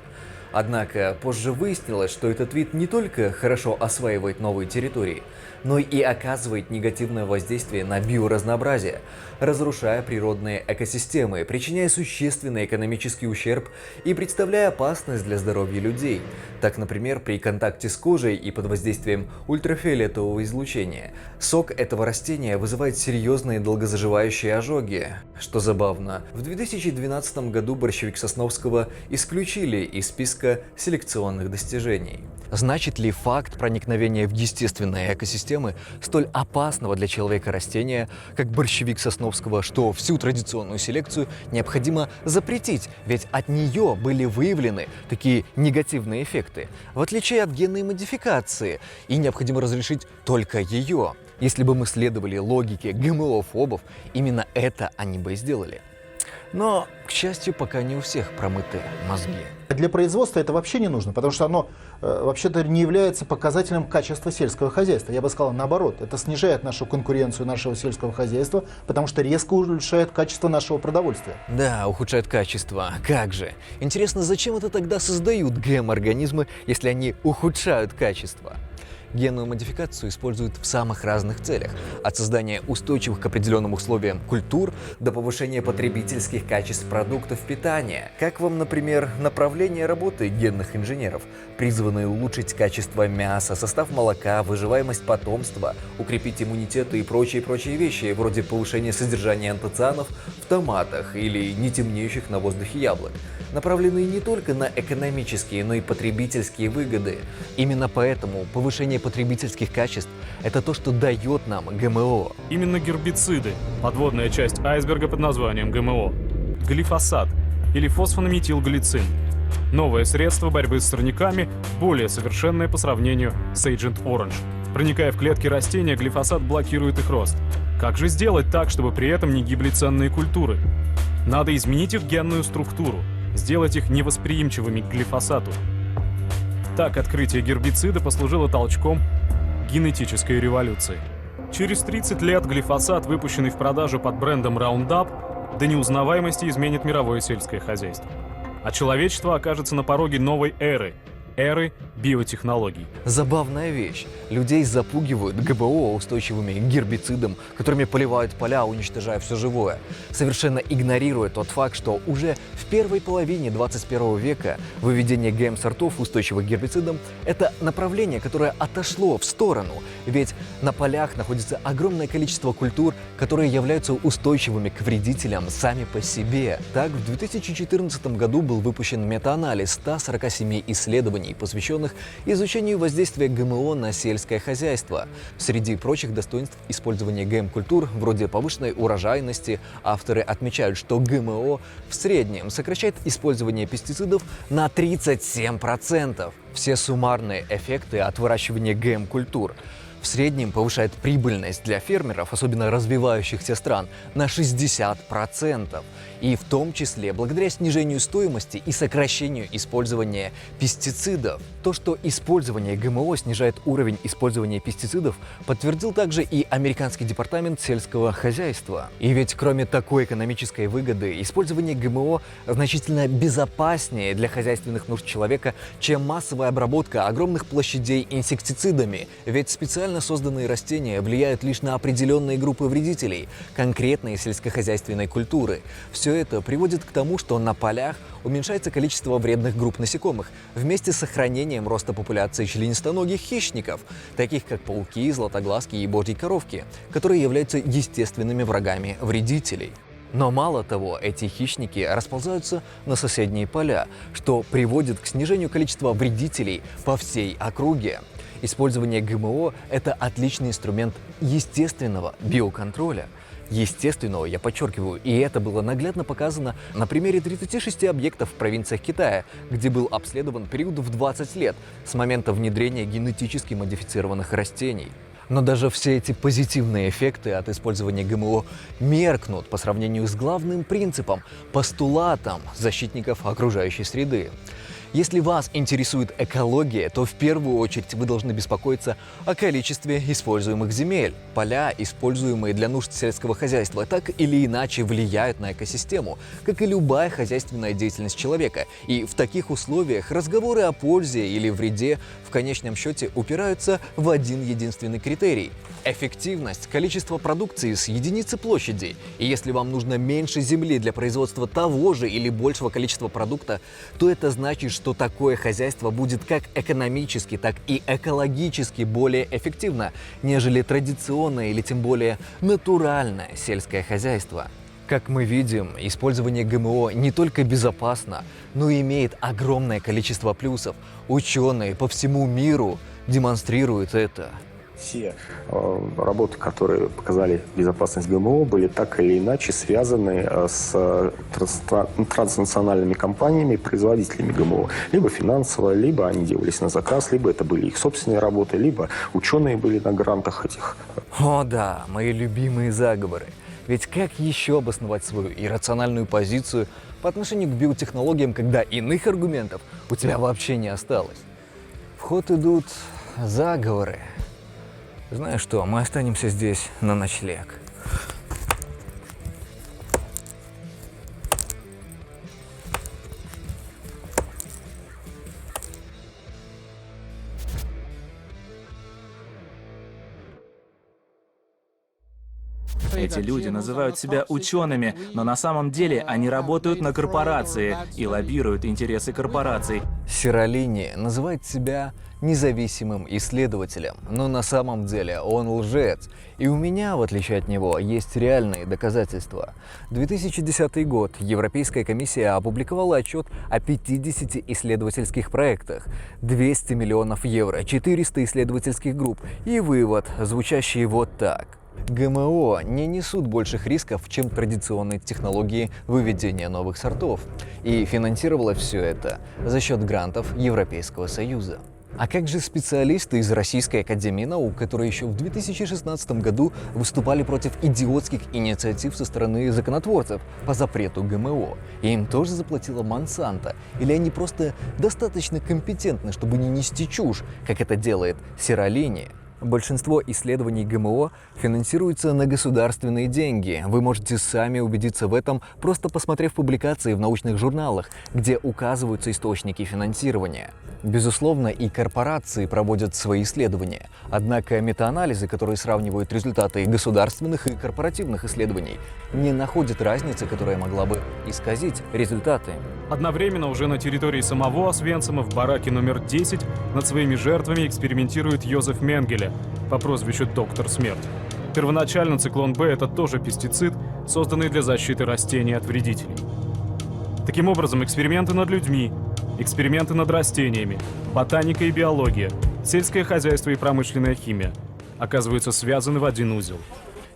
Однако позже выяснилось, что этот вид не только хорошо осваивает новые территории, но и оказывает негативное воздействие на биоразнообразие, разрушая природные экосистемы, причиняя существенный экономический ущерб и представляя опасность для здоровья людей. Так, например, при контакте с кожей и под воздействием ультрафиолетового излучения сок этого растения вызывает серьезные долгозаживающие ожоги. Что забавно, в 2012 году борщевик Сосновского исключили из списка селекционных достижений. Значит ли факт проникновения в естественные экосистемы столь опасного для человека растения, как борщевик Сосновского, что всю традиционную селекцию необходимо запретить, ведь от нее были выявлены такие негативные эффекты, в отличие от генной модификации, и необходимо разрешить только ее? Если бы мы следовали логике ГМО-фобов, именно это они бы и сделали. Но, к счастью, пока не у всех промыты мозги. Для производства это вообще не нужно, потому что оно вообще-то не является показателем качества сельского хозяйства. Я бы сказал наоборот, это снижает нашу конкуренцию нашего сельского хозяйства, потому что резко улучшает качество нашего продовольствия. Да, ухудшает качество. Как же? Интересно, зачем это тогда создают ГМ-организмы, если они ухудшают качество? Генную модификацию используют в самых разных целях, от создания устойчивых к определенным условиям культур до повышения потребительских качеств продуктов питания. Как вам, например, направление работы генных инженеров, призванные улучшить качество мяса, состав молока, выживаемость потомства, укрепить иммунитет и прочие вещи, вроде повышения содержания антоцианов в томатах или не темнеющих на воздухе яблок, направленные не только на экономические, но и потребительские выгоды. Именно поэтому повышение потребительских качеств – это то, что дает нам ГМО. Именно гербициды – подводная часть айсберга под названием ГМО. Глифосат или фосфонаметилглицин – новое средство борьбы с сорняками, более совершенное по сравнению с Agent Orange. Проникая в клетки растения, глифосат блокирует их рост. Как же сделать так, чтобы при этом не гибли ценные культуры? Надо изменить их генную структуру, сделать их невосприимчивыми к глифосату. Так открытие гербицида послужило толчком генетической революции. Через 30 лет глифосат, выпущенный в продажу под брендом Roundup, до неузнаваемости изменит мировое сельское хозяйство. А человечество окажется на пороге новой эры биотехнологий. Забавная вещь. Людей запугивают ГБО устойчивыми к гербицидам, которыми поливают поля, уничтожая все живое, совершенно игнорируя тот факт, что уже в первой половине 21 века выведение ГМ-сортов, устойчивых к гербицидам, это направление, которое отошло в сторону, ведь на полях находится огромное количество культур, которые являются устойчивыми к вредителям сами по себе. Так, в 2014 году был выпущен метаанализ 147 исследований, посвященных изучению воздействия ГМО на сельское хозяйство. Среди прочих достоинств использования ГМ-культур, вроде повышенной урожайности, авторы отмечают, что ГМО в среднем сокращает использование пестицидов на 37%. Все суммарные эффекты от выращивания ГМ-культур в среднем повышает прибыльность для фермеров, особенно развивающихся стран, на 60%. И в том числе благодаря снижению стоимости и сокращению использования пестицидов. То, что использование ГМО снижает уровень использования пестицидов, подтвердил также и Американский департамент сельского хозяйства. И ведь кроме такой экономической выгоды, использование ГМО значительно безопаснее для хозяйственных нужд человека, чем массовая обработка огромных площадей инсектицидами. Ведь специально созданные растения влияют лишь на определенные группы вредителей, конкретные сельскохозяйственной культуры. Все это приводит к тому, что на полях уменьшается количество вредных групп насекомых вместе с сохранением роста популяции членистоногих хищников, таких как пауки, златоглазки и божьи коровки, которые являются естественными врагами вредителей. Но мало того, эти хищники расползаются на соседние поля, что приводит к снижению количества вредителей по всей округе. Использование ГМО – это отличный инструмент естественного биоконтроля. Естественного, я подчеркиваю, и это было наглядно показано на примере 36 объектов в провинциях Китая, где был обследован период в 20 лет с момента внедрения генетически модифицированных растений. Но даже все эти позитивные эффекты от использования ГМО меркнут по сравнению с главным принципом, постулатом защитников окружающей среды. Если вас интересует экология, то в первую очередь вы должны беспокоиться о количестве используемых земель. Поля, используемые для нужд сельского хозяйства, так или иначе влияют на экосистему, как и любая хозяйственная деятельность человека. И в таких условиях разговоры о пользе или вреде в конечном счете упираются в один единственный критерий – эффективность, количество продукции с единицы площади. И если вам нужно меньше земли для производства того же или большего количества продукта, то это значит, что такое хозяйство будет как экономически, так и экологически более эффективно, нежели традиционное или тем более натуральное сельское хозяйство. Как мы видим, использование ГМО не только безопасно, но и имеет огромное количество плюсов. Ученые по всему миру демонстрируют это. Все работы, которые показали безопасность ГМО, были так или иначе связаны с транснациональными компаниями, производителями ГМО. Либо финансово, либо они делались на заказ, либо это были их собственные работы, либо ученые были на грантах этих. О да, мои любимые заговоры. Ведь как еще обосновать свою иррациональную позицию по отношению к биотехнологиям, когда иных аргументов у тебя вообще не осталось? В ход идут заговоры. Знаешь что, мы останемся здесь на ночлег. Эти люди называют себя учеными, но на самом деле они работают на корпорации и лоббируют интересы корпораций. Сиролини называет себя независимым исследователем, но на самом деле он лжец. И у меня, в отличие от него, есть реальные доказательства. 2010 год. Европейская комиссия опубликовала отчет о 50 исследовательских проектах, 200 миллионов евро, 400 исследовательских групп и вывод, звучащий вот так. ГМО не несут больших рисков, чем традиционные технологии выведения новых сортов. И финансировало все это за счет грантов Европейского Союза. А как же специалисты из Российской академии наук, которые еще в 2016 году выступали против идиотских инициатив со стороны законотворцев по запрету ГМО? И им тоже заплатила Монсанто? Или они просто достаточно компетентны, чтобы не нести чушь, как это делает Сиролини? Большинство исследований ГМО финансируются на государственные деньги. Вы можете сами убедиться в этом, просто посмотрев публикации в научных журналах, где указываются источники финансирования. Безусловно, и корпорации проводят свои исследования. Однако метаанализы, которые сравнивают результаты государственных и корпоративных исследований, не находят разницы, которая могла бы исказить результаты. Одновременно уже на территории самого Освенцима в бараке номер 10 над своими жертвами экспериментирует Йозеф Менгеле по прозвищу «Доктор Смерть». Первоначально циклон Б – это тоже пестицид, созданный для защиты растений от вредителей. Таким образом, эксперименты над людьми, эксперименты над растениями, ботаника и биология, сельское хозяйство и промышленная химия оказываются связаны в один узел.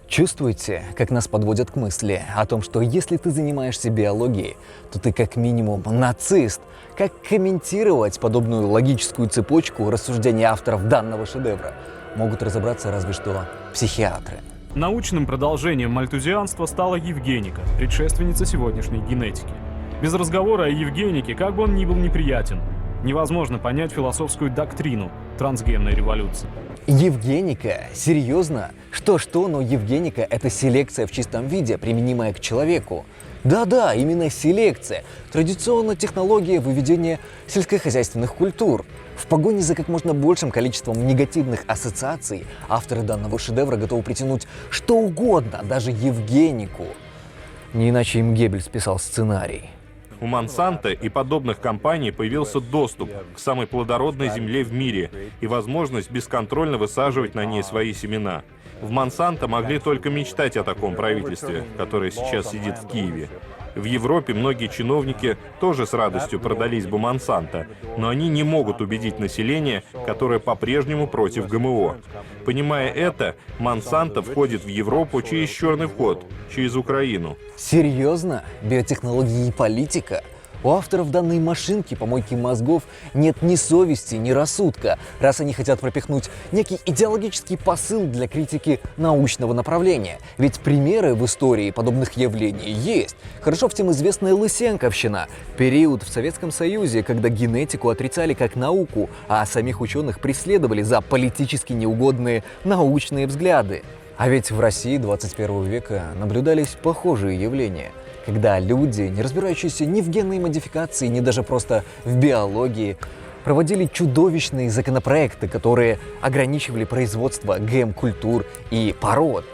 Чувствуете, как нас подводят к мысли о том, что если ты занимаешься биологией, то ты как минимум нацист? Как комментировать подобную логическую цепочку рассуждений авторов данного шедевра могут разобраться разве что психиатры. Научным продолжением мальтузианства стала евгеника, предшественница сегодняшней генетики. Без разговора о евгенике, как бы он ни был неприятен, невозможно понять философскую доктрину трансгенной революции. Евгеника? Серьезно? Что-что, но евгеника – это селекция в чистом виде, применимая к человеку. Да-да, именно селекция. Традиционная технология выведения сельскохозяйственных культур. В погоне за как можно большим количеством негативных ассоциаций авторы данного шедевра готовы притянуть что угодно, даже евгенику. Не иначе им Геббельс писал сценарий. У Монсанто и подобных компаний появился доступ к самой плодородной земле в мире и возможность бесконтрольно высаживать на ней свои семена. В Монсанто могли только мечтать о таком правительстве, которое сейчас сидит в Киеве. В Европе многие чиновники тоже с радостью продались бы Монсанто, но они не могут убедить население, которое по-прежнему против ГМО. Понимая это, Монсанто входит в Европу через черный вход, через Украину. Серьезно? Биотехнологии и политика? У авторов данной машинки помойки мозгов нет ни совести, ни рассудка, раз они хотят пропихнуть некий идеологический посыл для критики научного направления. Ведь примеры в истории подобных явлений есть. Хорошо всем известная Лысенковщина. Период в Советском Союзе, когда генетику отрицали как науку, а самих ученых преследовали за политически неугодные научные взгляды. А ведь в России 21 века наблюдались похожие явления, когда люди, не разбирающиеся ни в генной модификации, ни даже просто в биологии, проводили чудовищные законопроекты, которые ограничивали производство ГМ-культур и пород.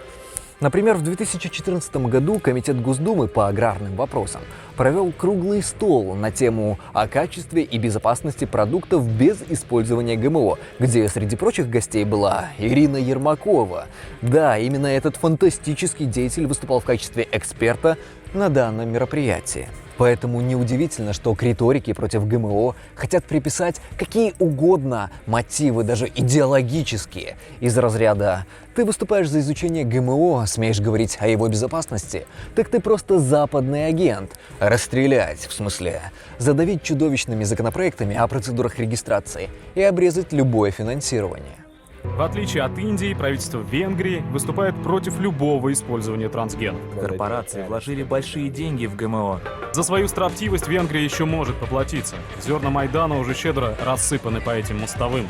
Например, в 2014 году Комитет Госдумы по аграрным вопросам провел круглый стол на тему о качестве и безопасности продуктов без использования ГМО, где среди прочих гостей была Ирина Ермакова. Да, именно этот фантастический деятель выступал в качестве эксперта на данном мероприятии. Поэтому неудивительно, что к риторике против ГМО хотят приписать какие угодно мотивы, даже идеологические, из разряда «ты выступаешь за изучение ГМО, смеешь говорить о его безопасности? Так ты просто западный агент. Расстрелять, в смысле, задавить чудовищными законопроектами о процедурах регистрации и обрезать любое финансирование». В отличие от Индии, правительство Венгрии выступает против любого использования трансгенов. Корпорации вложили большие деньги в ГМО. За свою строптивость Венгрия еще может поплатиться. Зерна Майдана уже щедро рассыпаны по этим мостовым.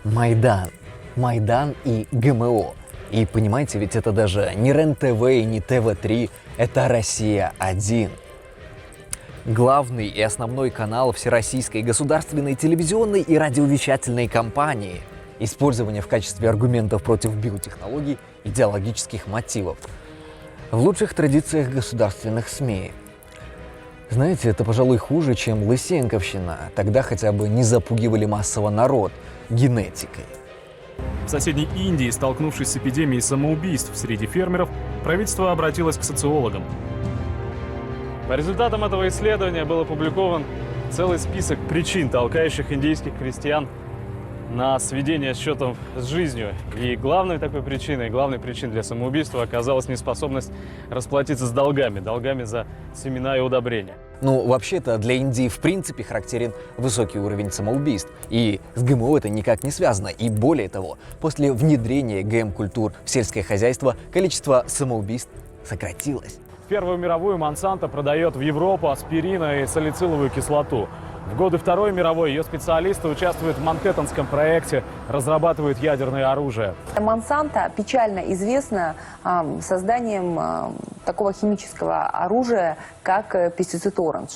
Майдан и ГМО. И понимаете, ведь это даже не РЕН-ТВ и не ТВ-3, это Россия-1. Главный и основной канал Всероссийской государственной телевизионной и радиовещательной компании. Использование в качестве аргументов против биотехнологий идеологических мотивов. В лучших традициях государственных СМИ. Знаете, это, пожалуй, хуже, чем Лысенковщина. Тогда хотя бы не запугивали массово народ генетикой. В соседней Индии, столкнувшись с эпидемией самоубийств среди фермеров, правительство обратилось к социологам. По результатам этого исследования был опубликован целый список причин, толкающих индийских крестьян на сведение счетов с жизнью. И главной такой причиной, главной причиной для самоубийства оказалась неспособность расплатиться с долгами за семена и удобрения. Ну, вообще-то для Индии в принципе характерен высокий уровень самоубийств. И с ГМО это никак не связано. И более того, после внедрения ГМ-культур в сельское хозяйство количество самоубийств сократилось. В Первую мировую Монсанто продает в Европу аспирин и салициловую кислоту. В годы Второй мировой ее специалисты участвуют в Манхэттенском проекте, разрабатывают ядерное оружие. Монсанто печально известна созданием такого химического оружия, как пестицид Оранж.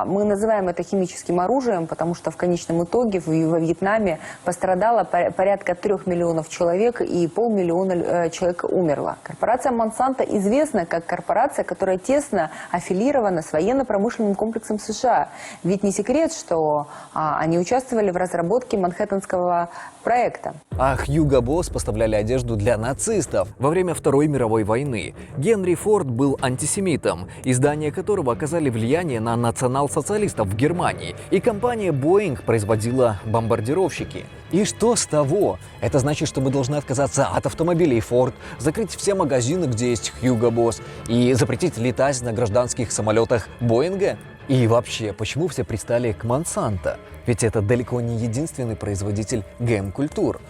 Мы называем это химическим оружием, потому что в конечном итоге во Вьетнаме пострадало порядка 3 миллионов человек и 500 000 человек умерло. Корпорация Monsanto известна как корпорация, которая тесно аффилирована с военно-промышленным комплексом США. Ведь не секрет, что они участвовали в разработке Манхэттенского проекта. А Хьюго Босс поставляли одежду для нацистов во время Второй мировой войны. Генри Форд был антисемитом, издания которого оказали влияние на национал-социалистов в Германии. И компания Boeing производила бомбардировщики. И что с того? Это значит, что мы должны отказаться от автомобилей Ford, закрыть все магазины, где есть Хьюго Босс, и запретить летать на гражданских самолетах Боинга? И вообще, почему все пристали к Монсанто? Ведь это далеко не единственный производитель ГМ-культур.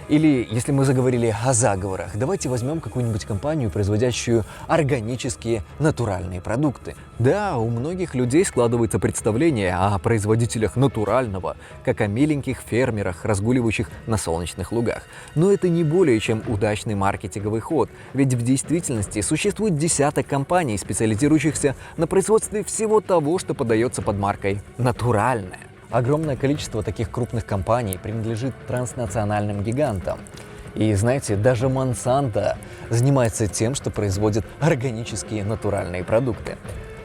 Или, если мы заговорили о заговорах, давайте возьмем какую-нибудь компанию, производящую органические натуральные продукты. Да, у многих людей складывается представление о производителях натурального, как о миленьких фермерах, разгуливающих на солнечных лугах. Но это не более чем удачный маркетинговый ход, ведь в действительности существует десяток компаний, специализирующихся на производстве всего того, что подается под маркой «натуральное». Огромное количество таких крупных компаний принадлежит транснациональным гигантам. И знаете, даже Monsanto занимается тем, что производит органические натуральные продукты.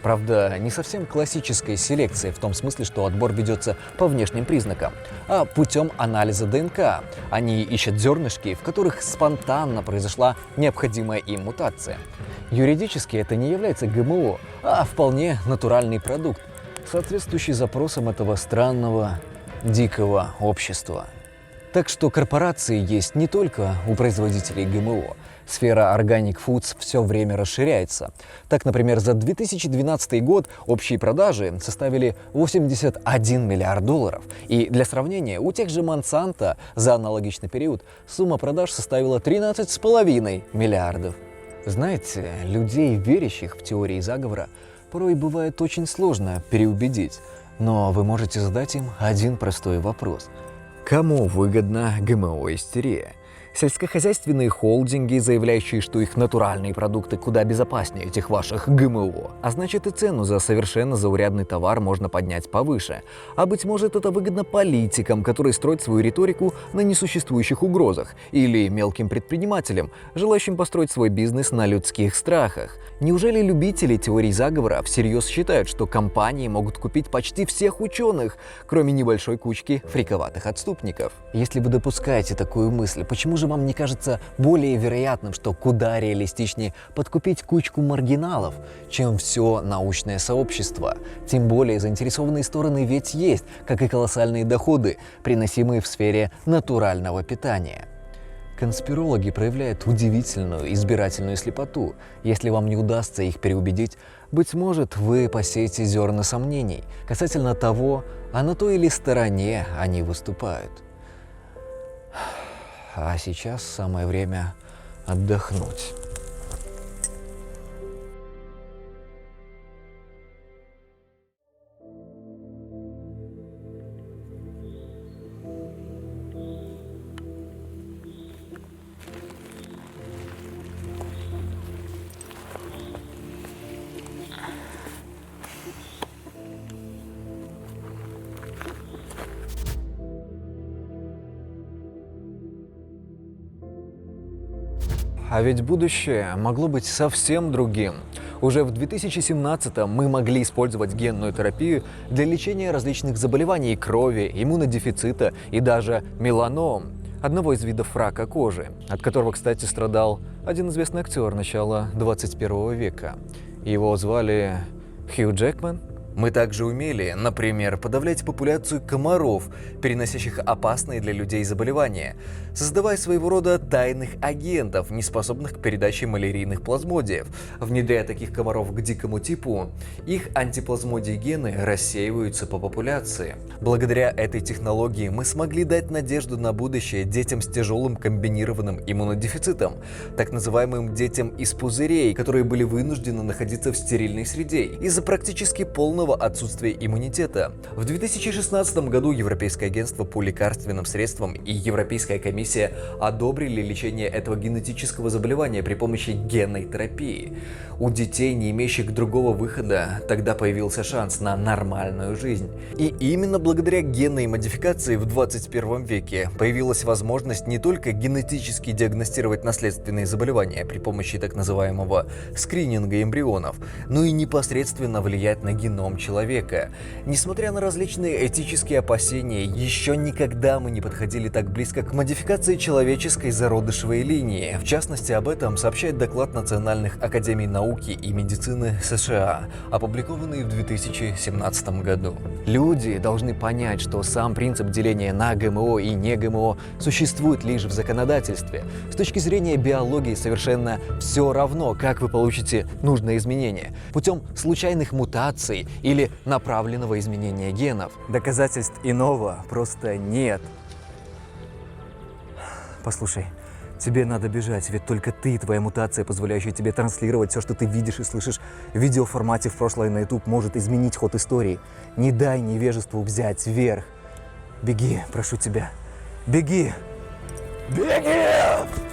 Правда, не совсем классической селекции, в том смысле, что отбор ведется по внешним признакам, а путем анализа ДНК. Они ищут зернышки, в которых спонтанно произошла необходимая им мутация. Юридически это не является ГМО, а вполне натуральный продукт, соответствующий запросам этого странного, дикого общества. Так что корпорации есть не только у производителей ГМО. Сфера Organic Foods все время расширяется. Так, например, за 2012 год общие продажи составили 81 миллиард долларов. И для сравнения, у тех же Monsanto за аналогичный период сумма продаж составила 13,5 миллиардов. Знаете, людей, верящих в теории заговора, порой бывает очень сложно переубедить. Но вы можете задать им один простой вопрос. Кому выгодна ГМО-истерия? Сельскохозяйственные холдинги, заявляющие, что их натуральные продукты куда безопаснее этих ваших ГМО. А значит, и цену за совершенно заурядный товар можно поднять повыше. А быть может, это выгодно политикам, которые строят свою риторику на несуществующих угрозах. Или мелким предпринимателям, желающим построить свой бизнес на людских страхах. Неужели любители теорий заговора всерьез считают, что компании могут купить почти всех ученых, кроме небольшой кучки фриковатых отступников? Если вы допускаете такую мысль, почему же вам не кажется более вероятным, что куда реалистичнее подкупить кучку маргиналов, чем все научное сообщество? Тем более заинтересованные стороны ведь есть, как и колоссальные доходы, приносимые в сфере натурального питания. Конспирологи проявляют удивительную избирательную слепоту. Если вам не удастся их переубедить, быть может, вы посеете зерна сомнений касательно того, а на той или стороне они выступают. А сейчас самое время отдохнуть. А ведь будущее могло быть совсем другим. Уже в 2017-м мы могли использовать генную терапию для лечения различных заболеваний крови, иммунодефицита и даже меланом, одного из видов рака кожи, от которого, кстати, страдал один известный актер начала 21 века. Его звали Хью Джекман. Мы также умели, например, подавлять популяцию комаров, переносящих опасные для людей заболевания, создавая своего рода тайных агентов, не способных к передаче малярийных плазмодиев. Внедряя таких комаров к дикому типу, их антиплазмодии гены рассеиваются по популяции. Благодаря этой технологии мы смогли дать надежду на будущее детям с тяжелым комбинированным иммунодефицитом, так называемым детям из пузырей, которые были вынуждены находиться в стерильной среде из-за практически полного отсутствия иммунитета. В 2016 году Европейское агентство по лекарственным средствам и Европейская комиссия одобрили лечение этого генетического заболевания при помощи генной терапии. У детей, не имеющих другого выхода, тогда появился шанс на нормальную жизнь. И именно благодаря генной модификации в 21 веке появилась возможность не только генетически диагностировать наследственные заболевания при помощи так называемого скрининга эмбрионов, но и непосредственно влиять на геном человека. Несмотря на различные этические опасения, еще никогда мы не подходили так близко к модификации человеческой зародышевой линии. В частности, об этом сообщает доклад Национальных академий науки и медицины США, опубликованный в 2017 году. Люди должны понять, что сам принцип деления на ГМО и не ГМО существует лишь в законодательстве. С точки зрения биологии совершенно все равно, как вы получите нужное изменение. Путем случайных мутаций или направленного изменения генов. Доказательств иного просто нет. Послушай, тебе надо бежать, ведь только ты и твоя мутация, позволяющая тебе транслировать все, что ты видишь и слышишь в видеоформате в прошлое на YouTube, может изменить ход истории. Не дай невежеству взять верх. Беги, прошу тебя. Беги! Беги!